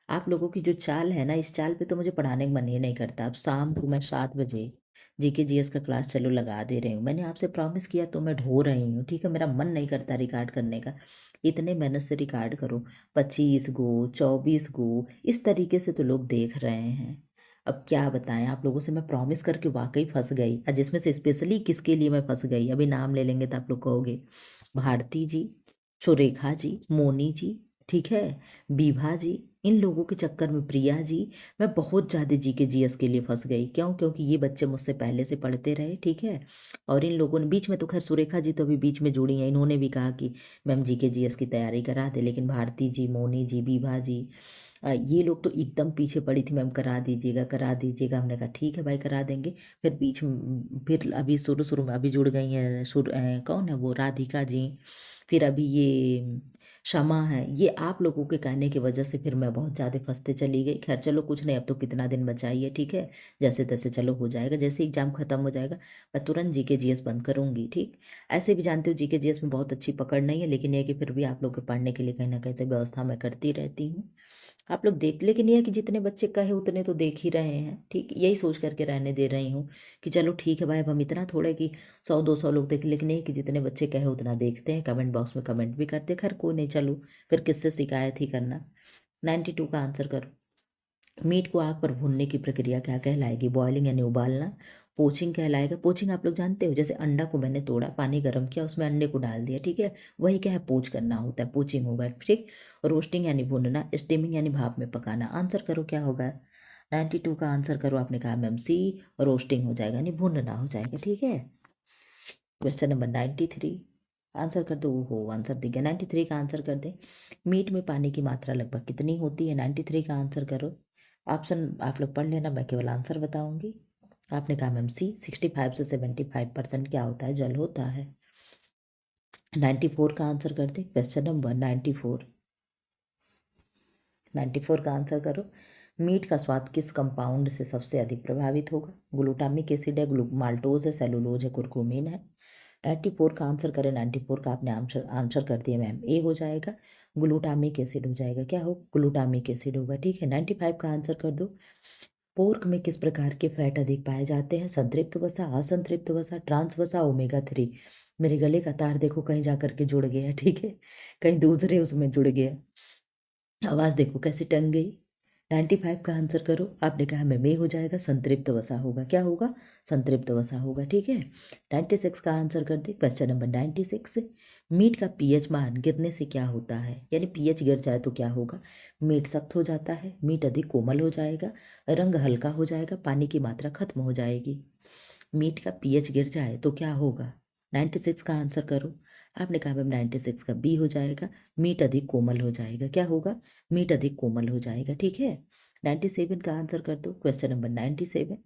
आप लोगों की जो चाल है ना, इस चाल पे तो मुझे पढ़ाने का मन ही नहीं करता। अब शाम को मैं 7 बजे GK GS का क्लास चलो लगा दे रही हूँ, मैंने आपसे प्रॉमिस किया तो मैं ढो रही हूँ। ठीक है, मेरा मन नहीं करता रिकॉर्ड करने का, इतने मेहनत से रिकॉर्ड करो, 25 गो 24 गो, इस तरीके से तो लोग देख रहे हैं। अब क्या बताएं आप लोगों से, मैं प्रॉमिस करके वाकई फंस गई, और जिसमें से स्पेशली किसके लिए मैं फंस गई, अभी नाम ले लेंगे तो आप लोग कहोगे, भारती जी, सुरेखा जी, मोनी जी, ठीक है, विभा जी, इन लोगों के चक्कर में, प्रिया जी, मैं बहुत ज़्यादा GK GS के लिए फंस गई। क्यों, क्योंकि ये बच्चे मुझसे पहले से पढ़ते रहे। ठीक है, और इन लोगों ने बीच में तो, खैर सुरेखा जी तो अभी बीच में जुड़ी हैं, इन्होंने भी कहा कि मैम GK GS की तैयारी करा दे, लेकिन भारती जी, मोनी जी, विभा जी, ये लोग तो एकदम पीछे पड़ी थी, मैम करा दीजिएगा करा दीजिएगा। हमने कहा ठीक है भाई करा देंगे। फिर फिर अभी शुरू शुरू में अभी जुड़ गई हैं, कौन है वो, राधिका जी, फिर अभी ये क्षमा है, ये आप लोगों के कहने की वजह से फिर मैं बहुत ज़्यादा फंसते चली गई। खैर चलो कुछ नहीं, अब तो कितना दिन बचा ही है। ठीक है, जैसे तैसे चलो हो जाएगा, जैसे एग्जाम खत्म हो जाएगा मैं तुरंत GK GS बंद करूँगी। ठीक, ऐसे भी जानते हो GK GS में बहुत अच्छी पकड़ नहीं है, लेकिन ये कि फिर भी आप लोग के पढ़ने के लिए कहीं ना कहीं से व्यवस्था मैं करती रहती हूँ। आप लोग देख, लेकिन ये है कि जितने बच्चे कहे उतने तो देख ही रहे हैं। ठीक, यही सोच करके रहने दे रही हूँ कि चलो ठीक है भाई, अब हम इतना थोड़े कि 100 200 लोग देख, लेकिन ये कि जितने बच्चे कहे उतना देखते हैं, कमेंट बॉक्स में कमेंट भी करते हैं। खैर कोई नहीं, चलो फिर किससे शिकायत ही करना। 92 का आंसर करो, मीट को आग पर भूनने की प्रक्रिया क्या कहलाएगी, बॉइलिंग यानी उबालना, पोचिंग कहलाएगा। पोचिंग आप लोग जानते हो, जैसे अंडा को मैंने तोड़ा, पानी गर्म किया, उसमें अंडे को डाल दिया, ठीक है, वही क्या है, पोच करना होता है, पोचिंग होगा। ठीक, रोस्टिंग यानी भूनना, स्टीमिंग यानी भाप में पकाना। आंसर करो क्या होगा, 92 का आंसर करो। आपने कहा मैम सी, रोस्टिंग हो जाएगा यानी भूनना हो जाएगा। ठीक है, क्वेश्चन नंबर 93 आंसर कर दो। हो आंसर दिख गया, 93 का आंसर कर दे। मीट में पानी की मात्रा लगभग कितनी होती है, 93 का आंसर करो। ऑप्शन आप लोग पढ़ लेना, मैं केवल आंसर बताऊंगी। आपने कहा मैम सी, 65 से 75% क्या होता है, जल होता है। 94 का आंसर कर दे, क्वेश्चन नंबर 94, 94 का आंसर करो। मीट का स्वाद किस कंपाउंड से सबसे अधिक प्रभावित होगा, ग्लूटामिक एसिड है, माल्टोज है, सेलुलोज है, कुर्कुमिन है। 94 का आंसर करें, 94 का आपने आंसर आंसर कर दिया मैम, ए हो जाएगा, ग्लूटामिक एसिड हो जाएगा। क्या हो, ग्लूटामिक एसिड होगा। ठीक है, 95 का आंसर कर दो। पोर्क में किस प्रकार के फैट अधिक पाए जाते हैं, संतृप्त वसा, असंतृप्त वसा, ट्रांस वसा, ओमेगा 3। मेरे गले का तार देखो कहीं जा करके जुड़ गया है, ठीक है, कहीं दूसरे उसमें जुड़ गया, आवाज़ देखो कैसे टंग गई। 95 का आंसर करो। आपने कहा मैं में हो जाएगा, संतृप्त वसा होगा। क्या होगा, संतृप्त वसा होगा। ठीक है, 96 का आंसर कर दे, क्वेश्चन नंबर 96। मीट का पीएच मान गिरने से क्या होता है, यानी पीएच गिर जाए तो क्या होगा, मीट सख्त हो जाता है, मीट अधिक कोमल हो जाएगा, रंग हल्का हो जाएगा, पानी की मात्रा खत्म हो जाएगी। मीट का पीएच गिर जाए तो क्या होगा, 96 का आंसर करो। आपने कहा मैम 96 का बी हो जाएगा, मीट अधिक कोमल हो जाएगा। क्या होगा, मीट अधिक कोमल हो जाएगा। ठीक है, 97 का आंसर कर दो, क्वेश्चन नंबर 97।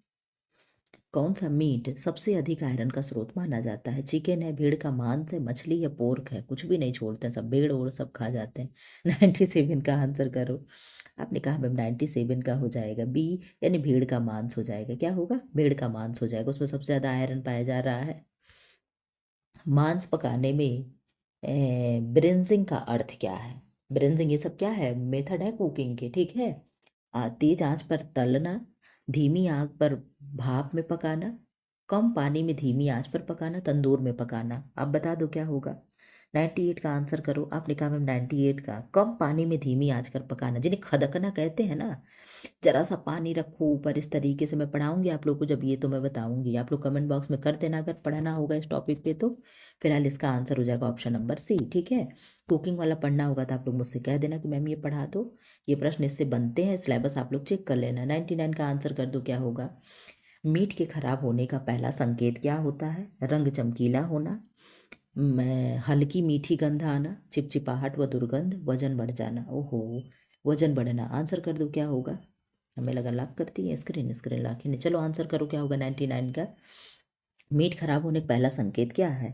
कौन सा मीट सबसे अधिक आयरन का स्रोत माना जाता है? चिकन है, भेड़ का मांस है, मछली या पोर्क है? कुछ भी नहीं छोड़ते हैं, सब भेड़ ओड़ सब खा जाते हैं। 97 का आंसर करो। आपने कहा मैम 97 का हो जाएगा बी, यानी भेड़ का मांस हो जाएगा। क्या होगा? भेड़ का मांस हो जाएगा, उसमें सबसे ज़्यादा आयरन पाया जा रहा है। मांस पकाने में ब्रेंजिंग का अर्थ क्या है? ब्रेंजिंग ये सब क्या है? मेथड है कुकिंग के, ठीक है। तेज आंच पर तलना, धीमी आंच पर भाप में पकाना, कम पानी में धीमी आंच पर पकाना, तंदूर में पकाना। आप बता दो क्या होगा? 98 का आंसर करो। आपने कहा मैम 98 का कम पानी में धीमी आंच कर पकाना, जिन्हें खदकना कहते हैं ना। जरा सा पानी रखो ऊपर, इस तरीके से मैं पढ़ाऊंगी आप लोग को। जब ये तो मैं बताऊंगी, आप लोग कमेंट बॉक्स में कर देना अगर पढ़ना होगा इस टॉपिक पे तो। फिलहाल इसका आंसर हो जाएगा ऑप्शन नंबर सी, ठीक है। कुकिंग वाला पढ़ना होगा तो आप लोग मुझसे कह देना कि मैम ये पढ़ा दो। ये प्रश्न इससे बनते हैं, सिलेबस आप लोग चेक कर लेना। 99 का आंसर कर दो क्या होगा? मीट के खराब होने का पहला संकेत क्या होता है? रंग चमकीला होना, हल्की मीठी गंध आना, चिपचिपाहट व दुर्गंध, वजन बढ़ जाना। ओहो, वजन बढ़ना। आंसर कर दो क्या होगा? हमें लगा लॉक करती है स्क्रीन, स्क्रीन लॉक ही नहीं। चलो आंसर करो क्या होगा 99 का। मीट खराब होने का पहला संकेत क्या है?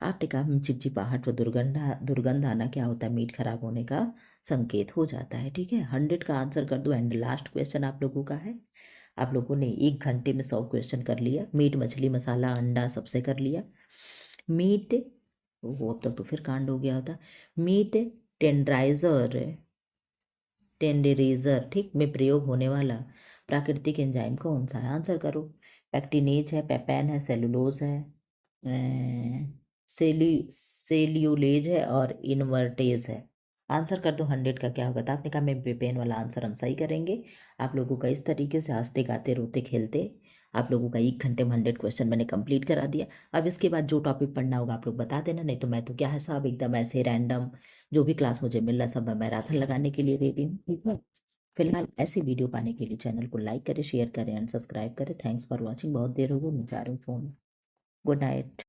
आपने कहा चिपचिपाहट व दुर्गंध आना क्या होता है? मीट खराब होने का संकेत हो जाता है, ठीक है। 100 का आंसर कर दो। एंड लास्ट क्वेश्चन आप लोगों का है। आप लोगों ने 1 घंटे में 100 क्वेश्चन कर लिया। मीट, मछली, मसाला, अंडा सबसे कर लिया। मीट, वो अब तक तो फिर कांड हो गया होता। मीट टेंडराइजर टेंडरेजर, ठीक, में प्रयोग होने वाला प्राकृतिक एंजाइम कौन सा है? आंसर करो। पैक्टिनेज है, पेपेन है, सेलुलोज है, सेल्यूलेज है और इनवर्टेज है। आंसर कर दो 100 का क्या होगा? तो आपने कहा मैं पेपेन वाला आंसर हम सही करेंगे। आप लोगों का इस तरीके से हंसते गाते रोते खेलते आप लोगों का 1 घंटे में 100 क्वेश्चन मैंने कंप्लीट करा दिया। अब इसके बाद जो टॉपिक पढ़ना होगा आप लोग बता देना, नहीं तो मैं तो क्या है सब एकदम ऐसे रैंडम जो भी क्लास मुझे मिल रहा है सब मैं मैराथन लगाने के लिए रेडी हूँ, ठीक है। फिलहाल ऐसी वीडियो पाने के लिए चैनल को लाइक करें, शेयर करें एंड सब्सक्राइब करें। Thanks for watching. बहुत देर हो गई, मैं जा रही हूँ फोन। Good night.